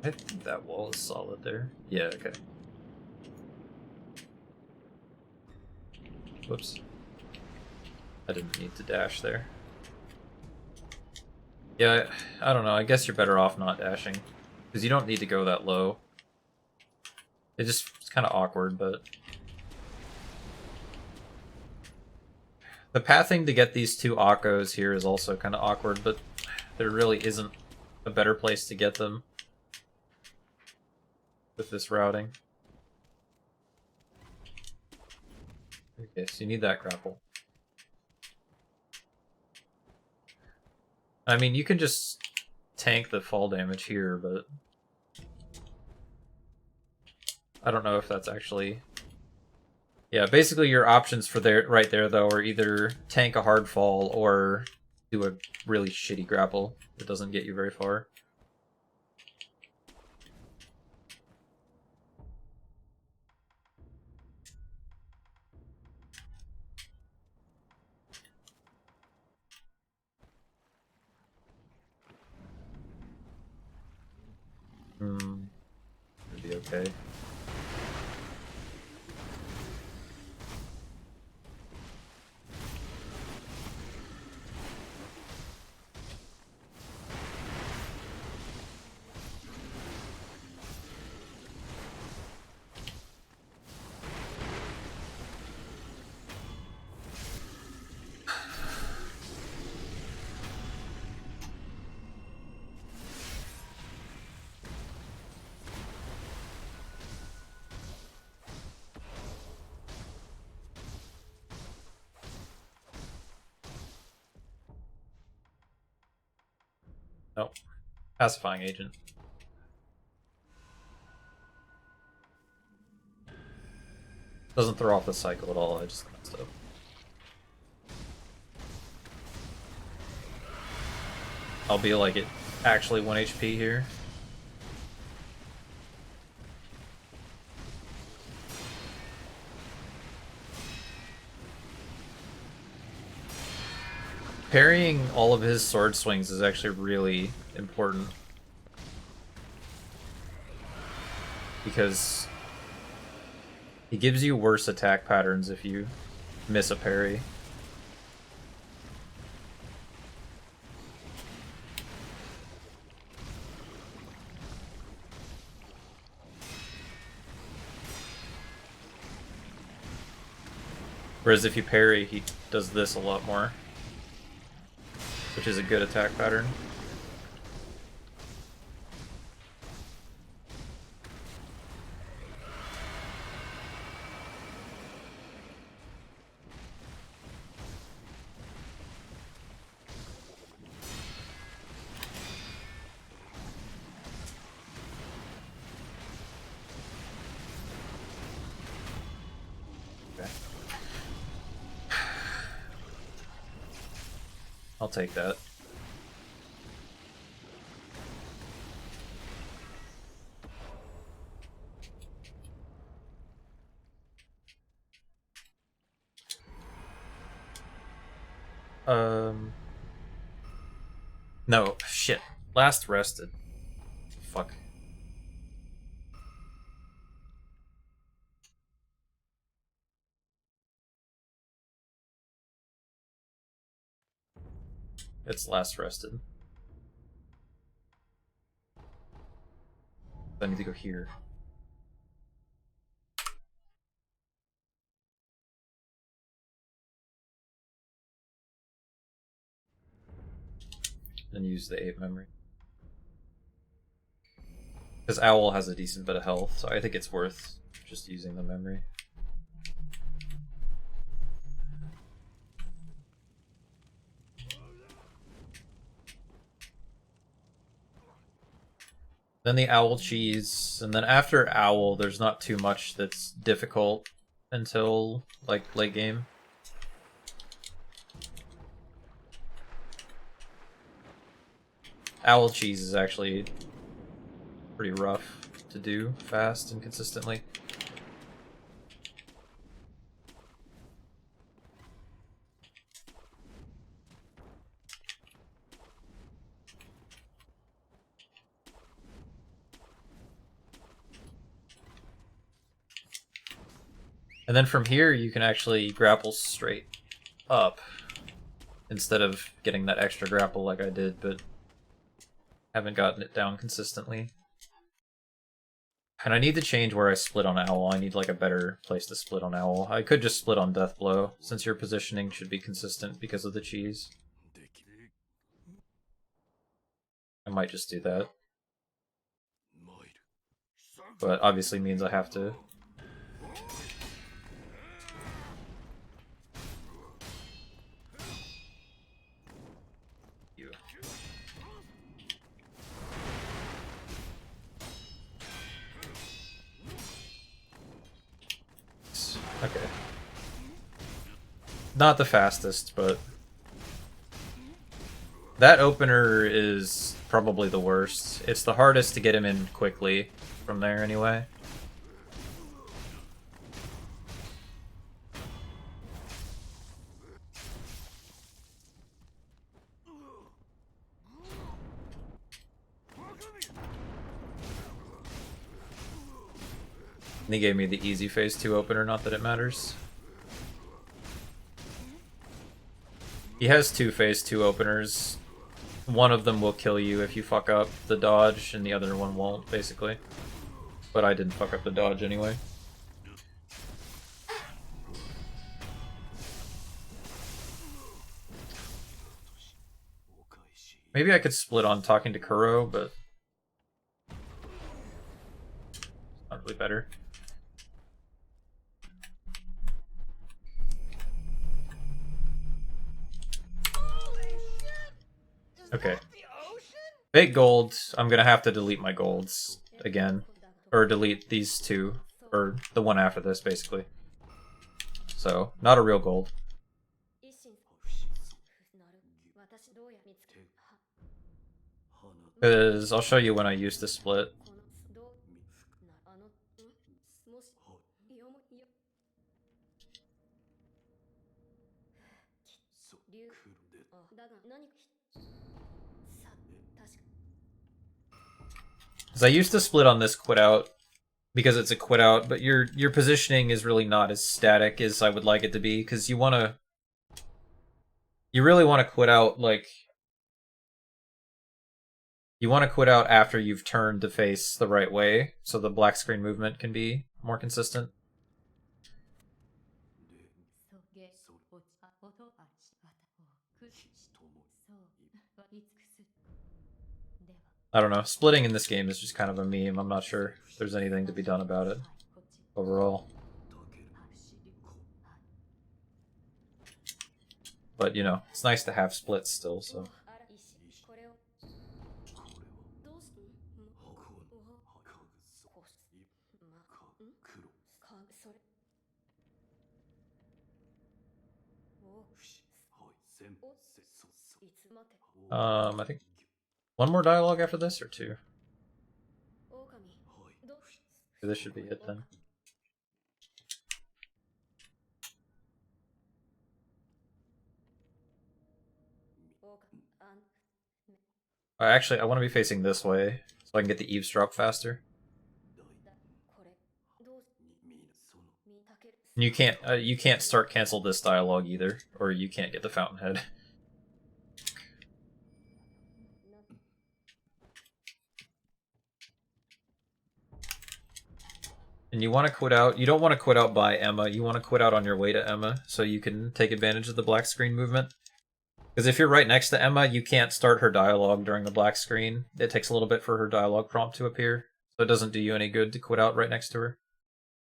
I think that wall is solid there. Yeah, okay. Whoops. I didn't need to dash there. Yeah, I don't know. I guess you're better off not dashing. Because you don't need to go that low. It's kind of awkward, but... The pathing to get these two Akos here is also kind of awkward, but there really isn't a better place to get them with this routing. Okay, so you need that grapple. I mean, you can just tank the fall damage here, but I don't know if that's actually... Yeah, basically your options for there, right there, though, are either tank a hard fall or do a really shitty grapple that doesn't get you very far. It'd be okay. Nope. Pacifying agent. Doesn't throw off the cycle at all, I just messed up. I'll be like it actually 1 HP here. Parrying all of his sword swings is actually really important. Because he gives you worse attack patterns if you miss a parry. Whereas if you parry, he does this a lot more, which is a good attack pattern. Okay. I'll take that. No, shit. Last rested. Fuck. It's last rested. I need to go here. And use the 8 memory. Because Owl has a decent bit of health, so I think it's worth just using the memory. Then the Owl cheese, and then after Owl, there's not too much that's difficult until, like, late game. Owl cheese is actually pretty rough to do fast and consistently. And then from here, you can actually grapple straight up instead of getting that extra grapple like I did, but haven't gotten it down consistently. And I need to change where I split on Owl. I need like a better place to split on Owl. I could just split on Deathblow, since your positioning should be consistent because of the cheese. I might just do that. But obviously means I have to. Okay. Not the fastest, but that opener is probably the worst. It's the hardest to get him in quickly from there anyway. And he gave me the easy phase 2 opener, not that it matters. He has 2 phase 2 openers. One of them will kill you if you fuck up the dodge, and the other one won't, basically. But I didn't fuck up the dodge anyway. Maybe I could split on talking to Kuro, but not really better. Okay. Fake gold. I'm gonna have to delete my golds again. Or delete these 2. Or the one after this, basically. So, not a real gold. Because I'll show you when I used to split. Because I used to split on this quit out because it's a quit out, but your positioning is really not as static as I would like it to be, because you really want to quit out, like, you want to quit out after you've turned to face the right way, so the black screen movement can be more consistent. I don't know, splitting in this game is just kind of a meme. I'm not sure if there's anything to be done about it overall. But, you know, it's nice to have splits still, so. I think one more dialogue after this, or 2? This should be it then. Actually, I want to be facing this way so I can get the eavesdrop faster. And you can't start cancel this dialogue either, or you can't get the fountainhead. And you want to quit out. You don't want to quit out by Emma. You want to quit out on your way to Emma so you can take advantage of the black screen movement. Because if you're right next to Emma, you can't start her dialogue during the black screen. It takes a little bit for her dialogue prompt to appear, so it doesn't do you any good to quit out right next to her.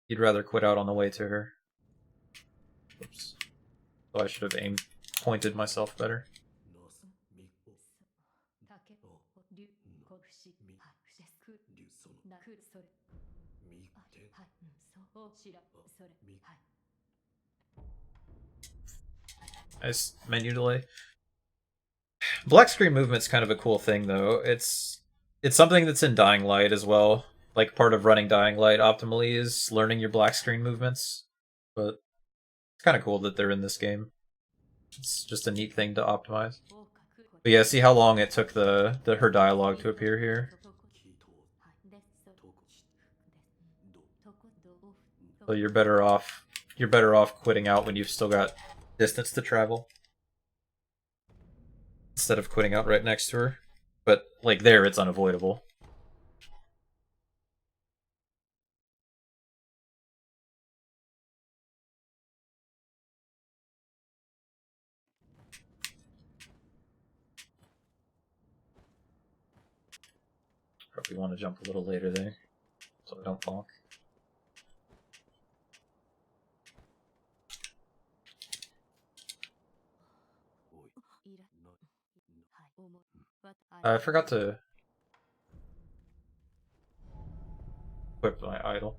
You'd rather quit out on the way to her. Oops. So I should have pointed myself better. Nice menu delay. Black screen movement's kind of a cool thing, though. It's something that's in Dying Light as well. Like, part of running Dying Light optimally is learning your black screen movements. But it's kind of cool that they're in this game. It's just a neat thing to optimize. But yeah, see how long it took her dialogue to appear here? So you're better off quitting out when you've still got distance to travel. Instead of quitting out right next to her. But, like, there, it's unavoidable. Probably want to jump a little later there, so I don't bonk. I forgot to equip my idol.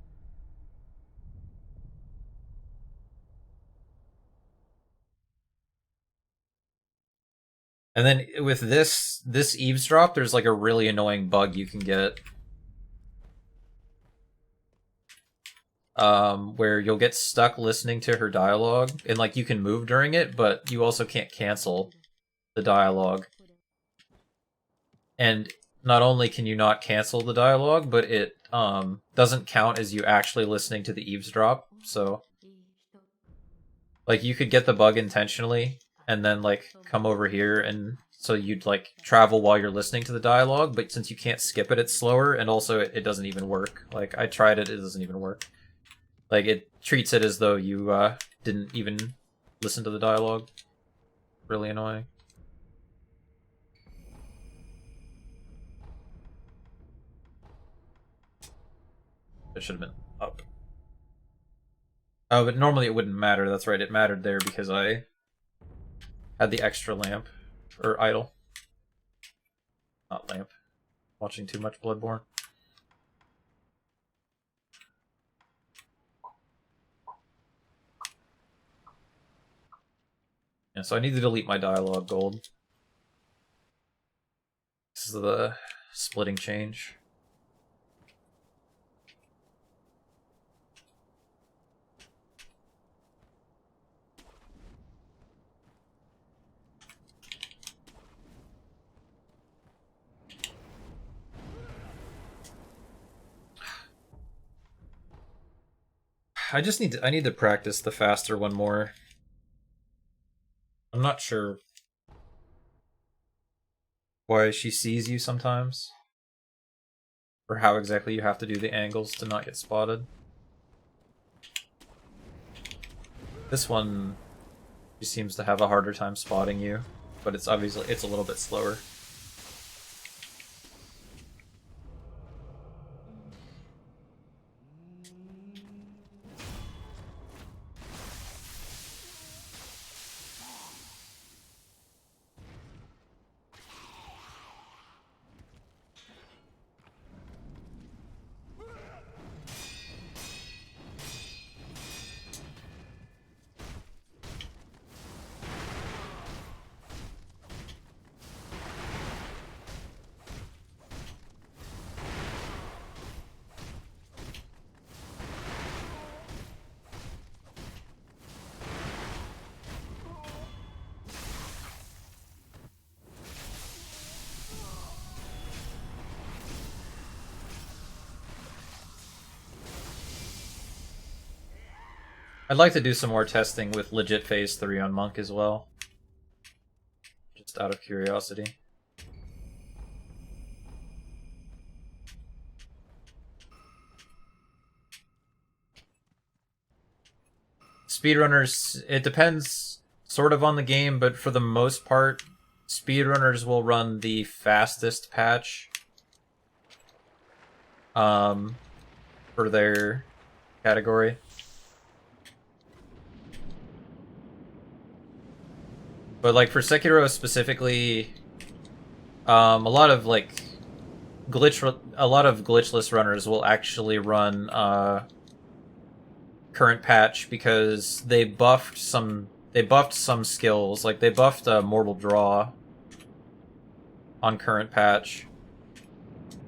And then with this eavesdrop, there's like a really annoying bug you can get. Where you'll get stuck listening to her dialogue, and like you can move during it, but you also can't cancel the dialogue. And not only can you not cancel the dialogue, but it doesn't count as you actually listening to the eavesdrop. So, like, you could get the bug intentionally, and then like come over here, and so you'd like travel while you're listening to the dialogue, but since you can't skip it, it's slower, and also it doesn't even work. Like, I tried it, it doesn't even work. Like, it treats it as though you didn't even listen to the dialogue. Really annoying. It should have been up. Oh, but normally it wouldn't matter. That's right, it mattered there because I had the extra lamp. Or idol. Not lamp. Watching too much Bloodborne. Yeah, so I need to delete my dialogue gold. This is the splitting change. I need to practice the faster one more. I'm not sure why she sees you sometimes. Or how exactly you have to do the angles to not get spotted. This one, she seems to have a harder time spotting you, but it's obviously a little bit slower. I'd like to do some more testing with legit phase 3 on Monk as well. Just out of curiosity. Speedrunners, it depends sort of on the game, but for the most part, speedrunners will run the fastest patch for their category. But like for Sekiro specifically, a lot of glitchless runners will actually run current patch because they buffed some skills. Like they buffed Mortal Draw on current patch.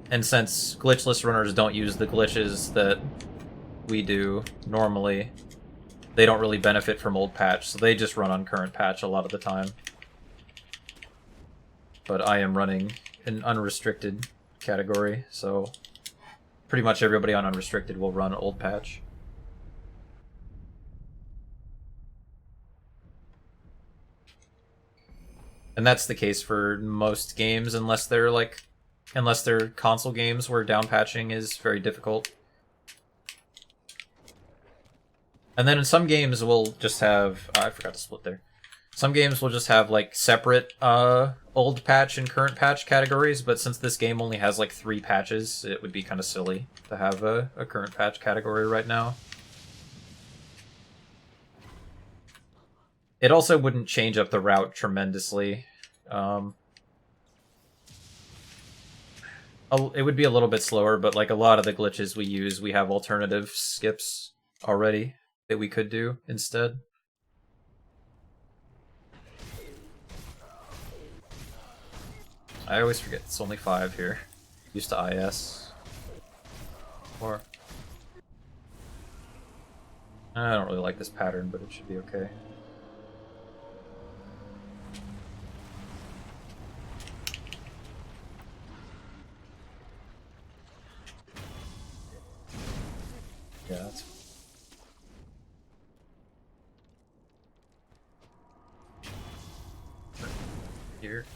And since glitchless runners don't use the glitches that we do normally, they don't really benefit from old patch, so they just run on current patch a lot of the time. But I am running an unrestricted category, so pretty much everybody on unrestricted will run old patch. And that's the case for most games, unless they're console games where down patching is very difficult. And then in some games we'll just have I forgot to split there. Some games will just have like separate old patch and current patch categories, but since this game only has like 3 patches, it would be kind of silly to have a current patch category right now. It also wouldn't change up the route tremendously. It would be a little bit slower, but like a lot of the glitches we use, we have alternative skips already that we could do instead. I always forget it's only 5 here. Used to IS. Or I don't really like this pattern, but it should be okay. Yeah, that's here.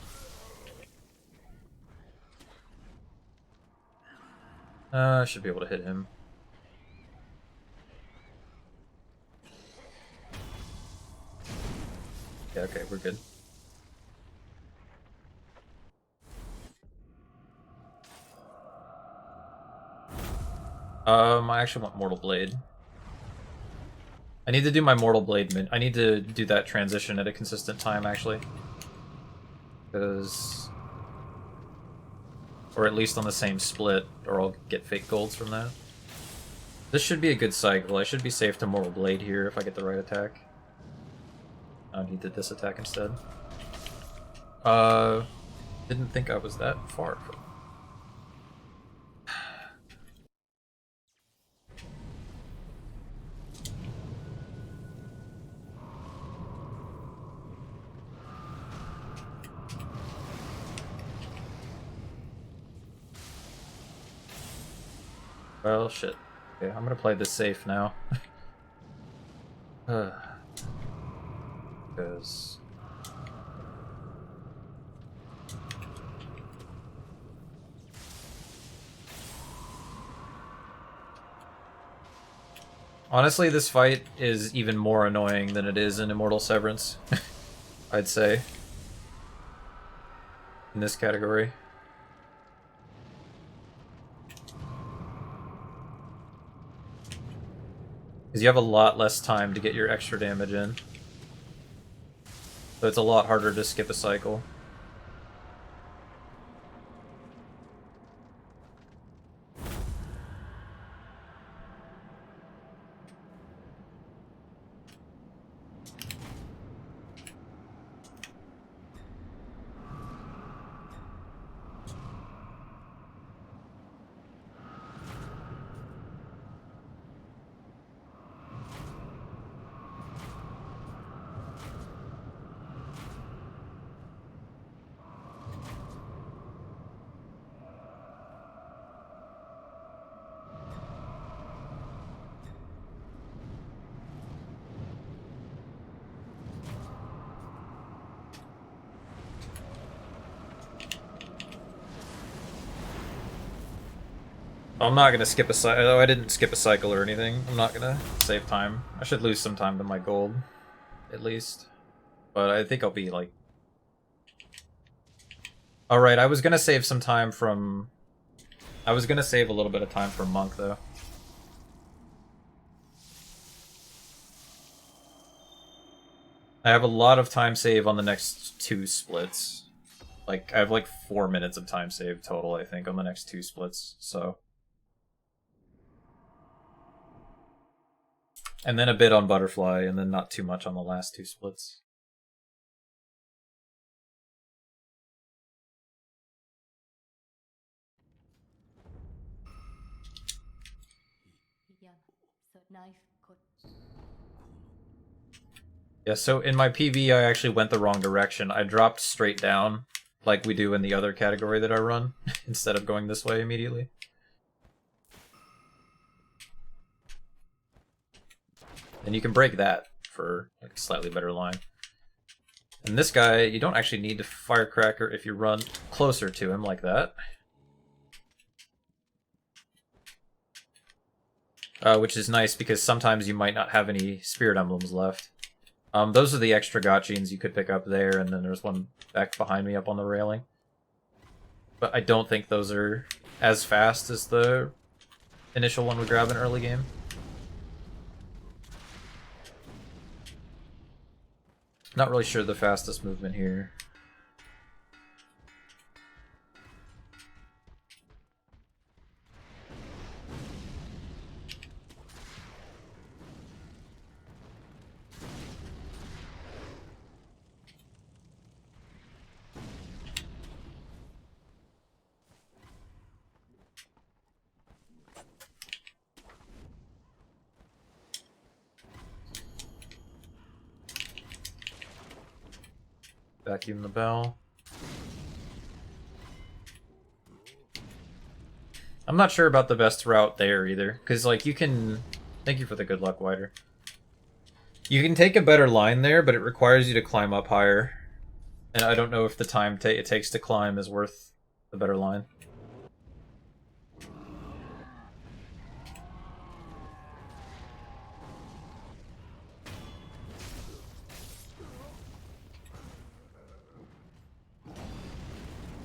I should be able to hit him. Yeah, okay, we're good. I actually want Mortal Blade. I need to do my Mortal Blade I need to do that transition at a consistent time, actually. Because... or at least on the same split, or I'll get fake golds from that. This should be a good cycle. I should be safe to Mortal Blade here if I get the right attack. I need to this attack instead. Didn't think I was that far from... Well, shit. Okay, I'm gonna play this safe now. Because... honestly, this fight is even more annoying than it is in Immortal Severance, I'd say. In this category. Because you have a lot less time to get your extra damage in. So it's a lot harder to skip a cycle. I'm not gonna skip a cycle. Oh, I didn't skip a cycle or anything. I'm not gonna save time. I should lose some time to my gold, at least. But I think I'll be like... Alright, I was gonna save some time from... I was gonna save a little bit of time for Monk, though. I have a lot of time save on the next 2 splits. Like, I have like 4 minutes of time save total, I think, on the next 2 splits, so... And then a bit on Butterfly, and then not too much on the last 2 splits. Yeah, so in my PV I actually went the wrong direction. I dropped straight down, like we do in the other category that I run, instead of going this way immediately. And you can break that for like a slightly better line. And this guy, you don't actually need to Firecracker if you run closer to him like that. Which is nice because sometimes you might not have any Spirit Emblems left. Those are the extra Gotchins you could pick up there, and then there's one back behind me up on the railing. But I don't think those are as fast as the initial one we grab in early game. Not really sure the fastest movement here. Vacuum the bell. I'm not sure about the best route there either, because like you can... Thank you for the good luck, Wider. You can take a better line there, but it requires you to climb up higher. And I don't know if the time it takes to climb is worth the better line.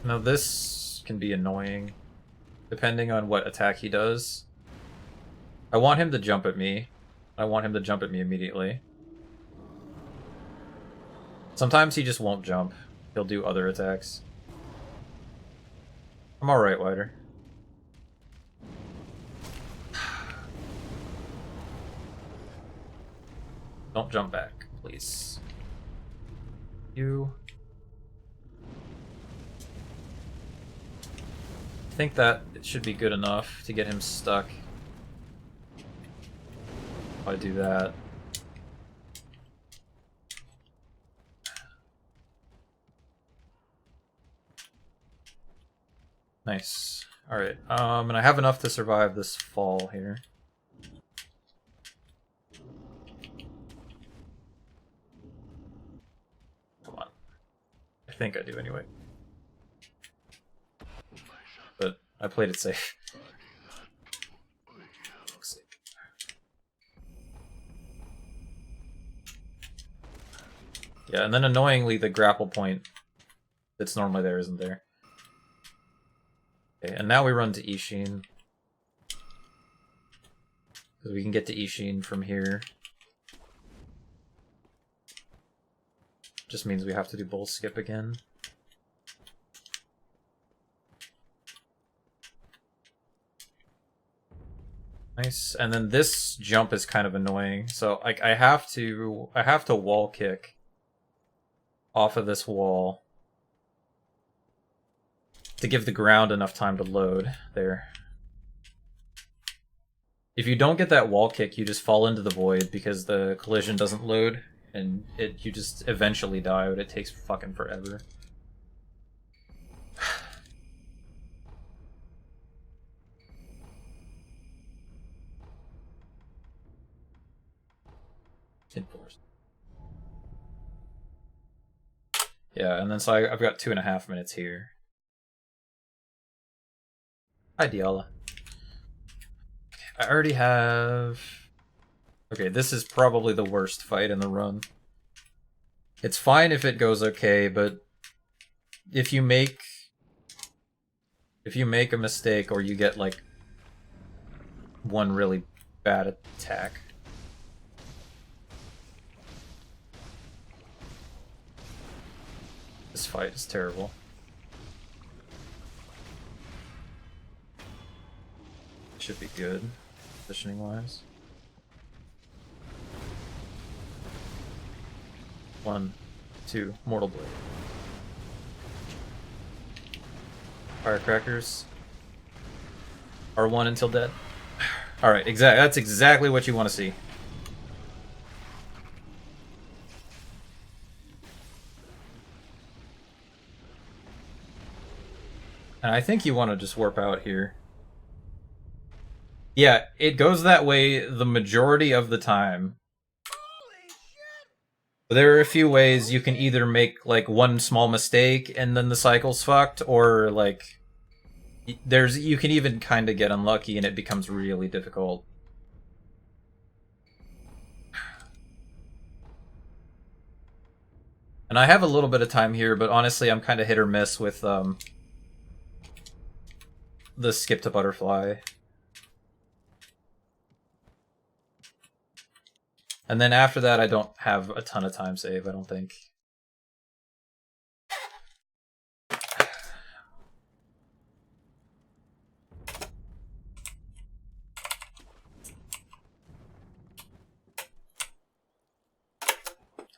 Now this can be annoying, depending on what attack he does. I want him to jump at me. I want him to jump at me immediately. Sometimes he just won't jump. He'll do other attacks. I'm alright, Wider. Don't jump back, please. You... I think that it should be good enough to get him stuck. If I do that. Nice. Alright, and I have enough to survive this fall here. Come on. I think I do anyway. But I played it safe. Yeah, and then annoyingly the grapple point that's normally there isn't there. Okay, and now we run to Ishin. Because we can get to Ishin from here. Just means we have to do bull skip again. Nice, and then this jump is kind of annoying. So like I have to wall kick off of this wall to give the ground enough time to load there. If you don't get that wall kick, you just fall into the void because the collision doesn't load, and you just eventually die, but it takes fucking forever. Enforced. Yeah, and then so I've got 2.5 minutes here. Hi, Diala. I already have... Okay, this is probably the worst fight in the run. It's fine if it goes okay, but if you make a mistake or you get like one really bad attack, this fight is terrible. Should be good, positioning wise. 1, 2, Mortal Blade. Firecrackers. R1 until dead. Alright, that's exactly what you want to see. And I think you want to just warp out here. Yeah, it goes that way the majority of the time. Holy shit! There are a few ways you can either make like one small mistake and then the cycle's fucked, or like you can even kind of get unlucky and it becomes really difficult. And I have a little bit of time here, but honestly I'm kind of hit or miss with the skip to butterfly. And then after that, I don't have a ton of time save, I don't think.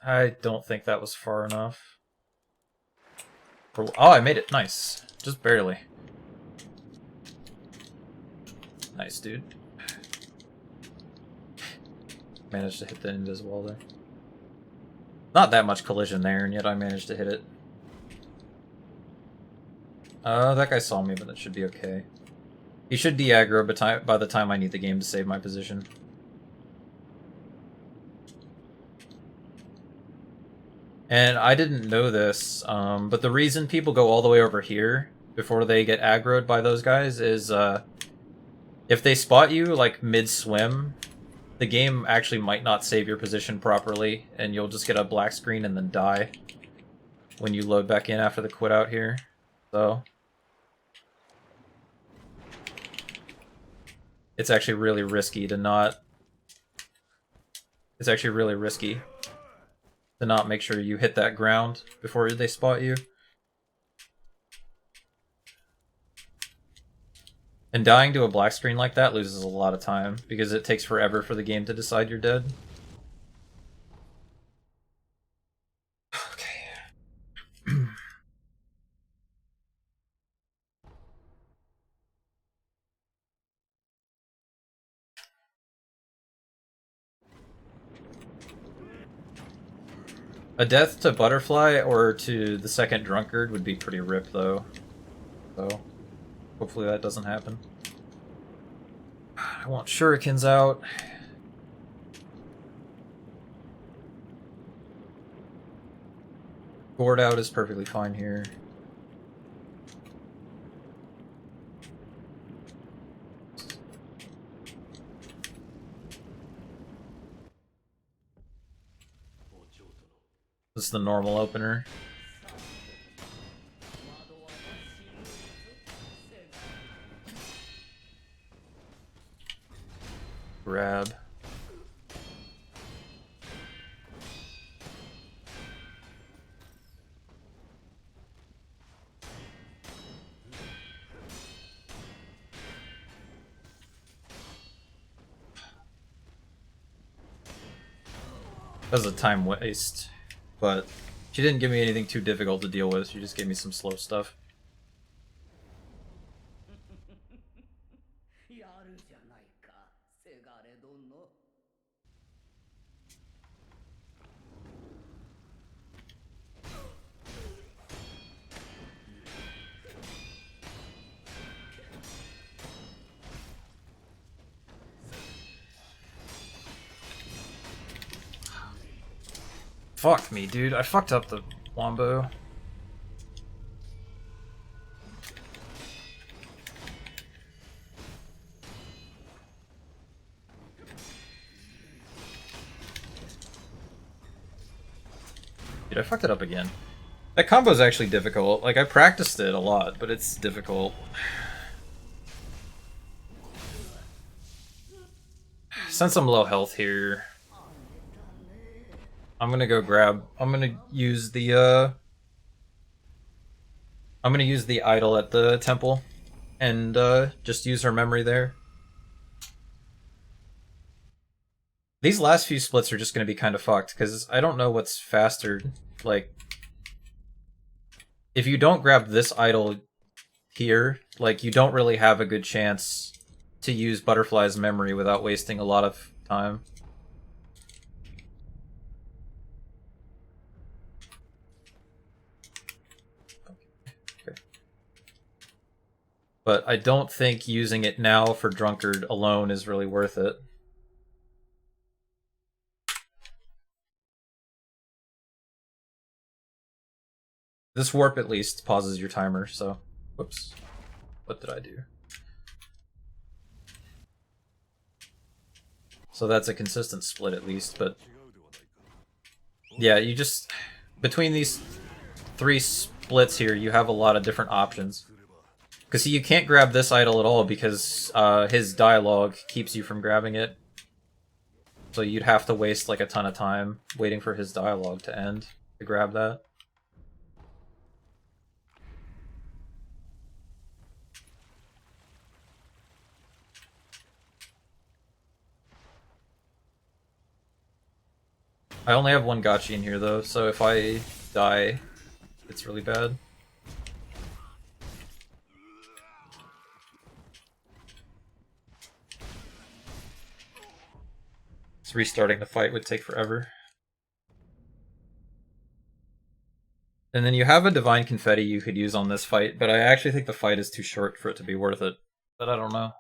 I don't think that was far enough. Oh, I made it. Nice. Just barely. Nice, dude. Managed to hit the invisible there. Not that much collision there, and yet I managed to hit it. That guy saw me, but that should be okay. He should de-aggro by the time I need the game to save my position. And I didn't know this, but the reason people go all the way over here before they get aggroed by those guys is, if they spot you, like, mid-swim, the game actually might not save your position properly, and you'll just get a black screen and then die when you load back in after the quit out here. So it's actually really risky to not... It's actually really risky to not make sure you hit that ground before they spot you. And dying to a black screen like that loses a lot of time, because it takes forever for the game to decide you're dead. Okay. A death to Butterfly or to the second Drunkard would be pretty rip, though. So, hopefully that doesn't happen. I want shurikens out. Gourd out is perfectly fine here. This is the normal opener. Grab. That was a time waste, but she didn't give me anything too difficult to deal with. She just gave me some slow stuff. Fuck me, dude. I fucked up the Wombo. Dude, I fucked it up again. That combo is actually difficult. Like, I practiced it a lot, but it's difficult. Since I'm low health here, I'm gonna go grab... I'm gonna use the idol at the temple, and just use her memory there. These last few splits are just gonna be kind of fucked, because I don't know what's faster. Like, if you don't grab this idol here, like, you don't really have a good chance to use Butterfly's memory without wasting a lot of time. Okay. But I don't think using it now for Drunkard alone is really worth it. This warp at least pauses your timer, so... Whoops. What did I do? So that's a consistent split at least, but... Yeah, you just... Between these 3 splits here, you have a lot of different options. Because see, you can't grab this idol at all because his dialogue keeps you from grabbing it. So you'd have to waste like a ton of time waiting for his dialogue to end to grab that. I only have 1 Gotchi in here though, so if I die, it's really bad. So restarting the fight would take forever. And then you have a Divine Confetti you could use on this fight, but I actually think the fight is too short for it to be worth it. But I don't know.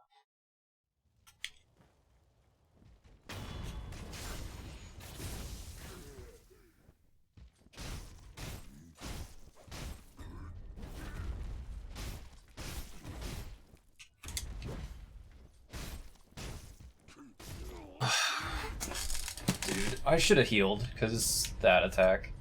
Dude, I should have healed, because that attack.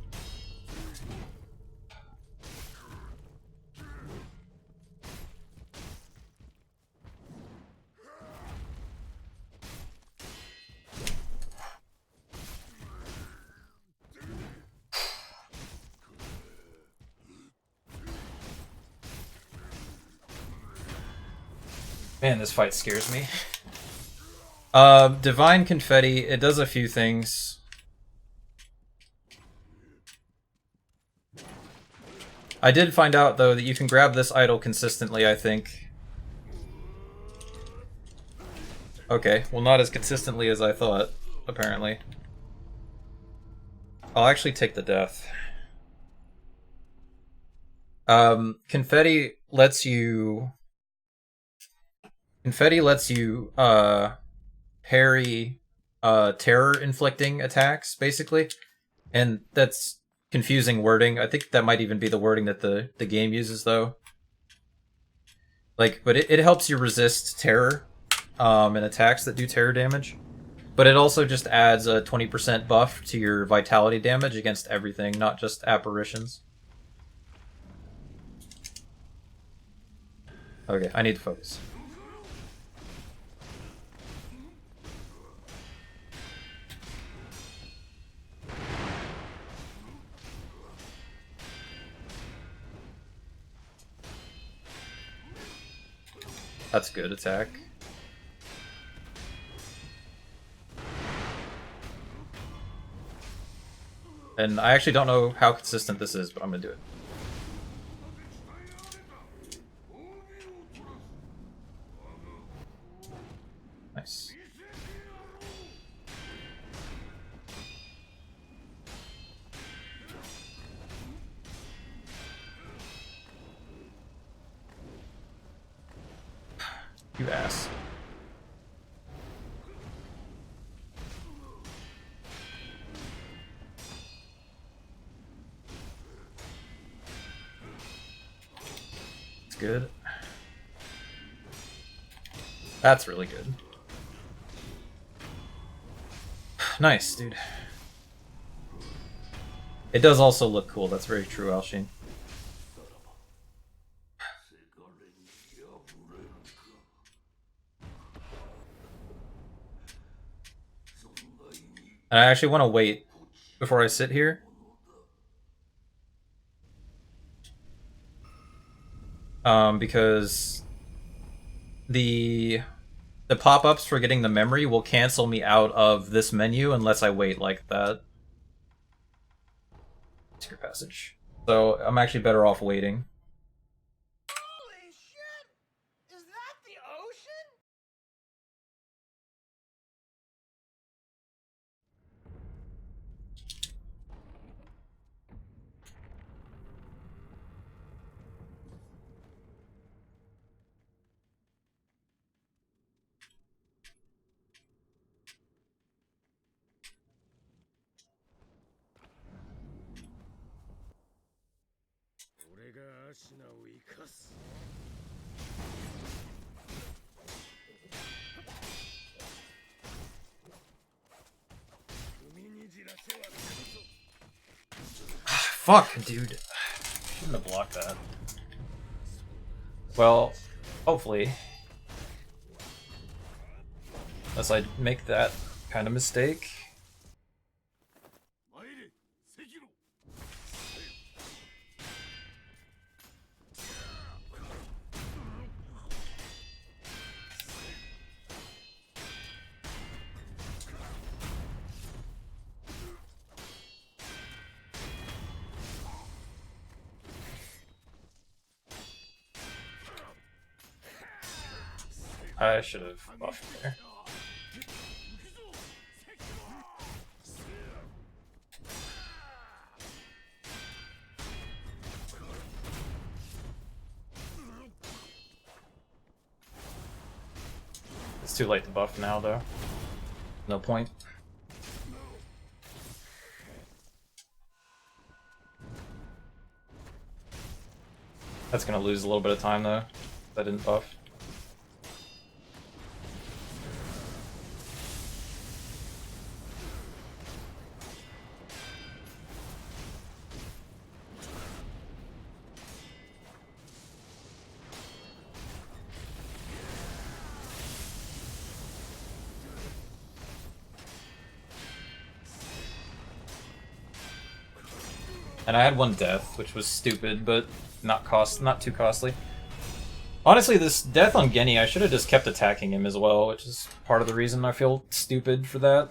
Man, this fight scares me. Divine Confetti, it does a few things. I did find out, though, that you can grab this idol consistently, I think. Okay, well not as consistently as I thought, apparently. I'll actually take the death. Confetti lets you... Confetti lets you, parry terror-inflicting attacks, basically. And that's confusing wording. I think that might even be the wording that the game uses, though. Like, but it helps you resist terror and attacks that do terror damage. But it also just adds a 20% buff to your vitality damage against everything, not just apparitions. Okay, I need to focus. That's good attack. And I actually don't know how consistent this is, but I'm gonna do it. Nice. You ass. It's good. That's really good. Nice, dude. It does also look cool, that's very true, Alshin. And I actually want to wait before I sit here. Because the pop-ups for getting the memory will cancel me out of this menu unless I wait like that. Secret passage. So I'm actually better off waiting. Holy shit! Is that the ocean? Fuck, dude. Shouldn't have blocked that. Well, hopefully. Unless I make that kind of mistake. I should have buffed there. It's too late to buff now, though. No point. That's gonna lose a little bit of time, though. If I didn't buff. And I had one death, which was stupid, but not too costly. Honestly, this death on Genny, I should have just kept attacking him as well, which is part of the reason I feel stupid for that.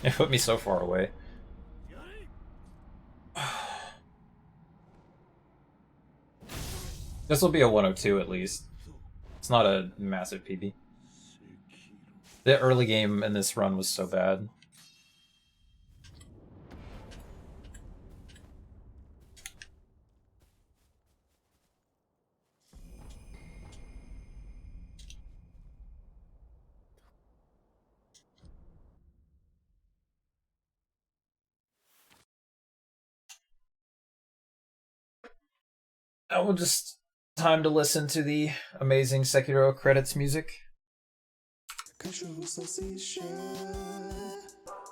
It put me so far away. This will be a 102 at least. It's not a massive PB. The early game in this run was so bad. I will just time to listen to the amazing Sekiro credits music. Cachorro salsicha,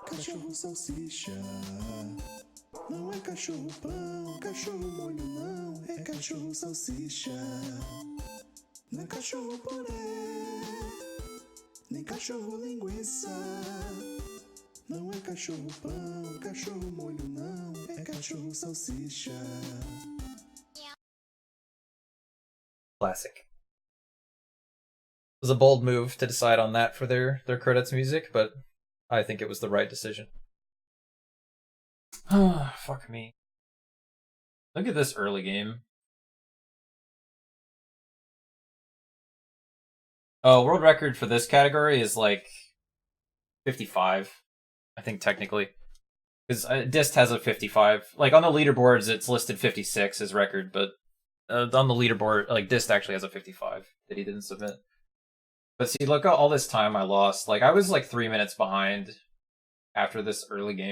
cachorro salsicha. Não é cachorro pão, cachorro molho não, é cachorro salsicha. Não é cachorro purê, nem cachorro linguiça. Não é cachorro pão, cachorro molho não, é cachorro salsicha. Classic. It was a bold move to decide on that for their credits music, but I think it was the right decision. Fuck me. Look at this early game. Oh, world record for this category is like 55, I think technically. Because Dist has a 55. Like on the leaderboards, it's listed 56 as record, but on the leaderboard, like Dist actually has a 55 that he didn't submit. But see, look at all this time I lost. Like I was like 3 minutes behind after this early game.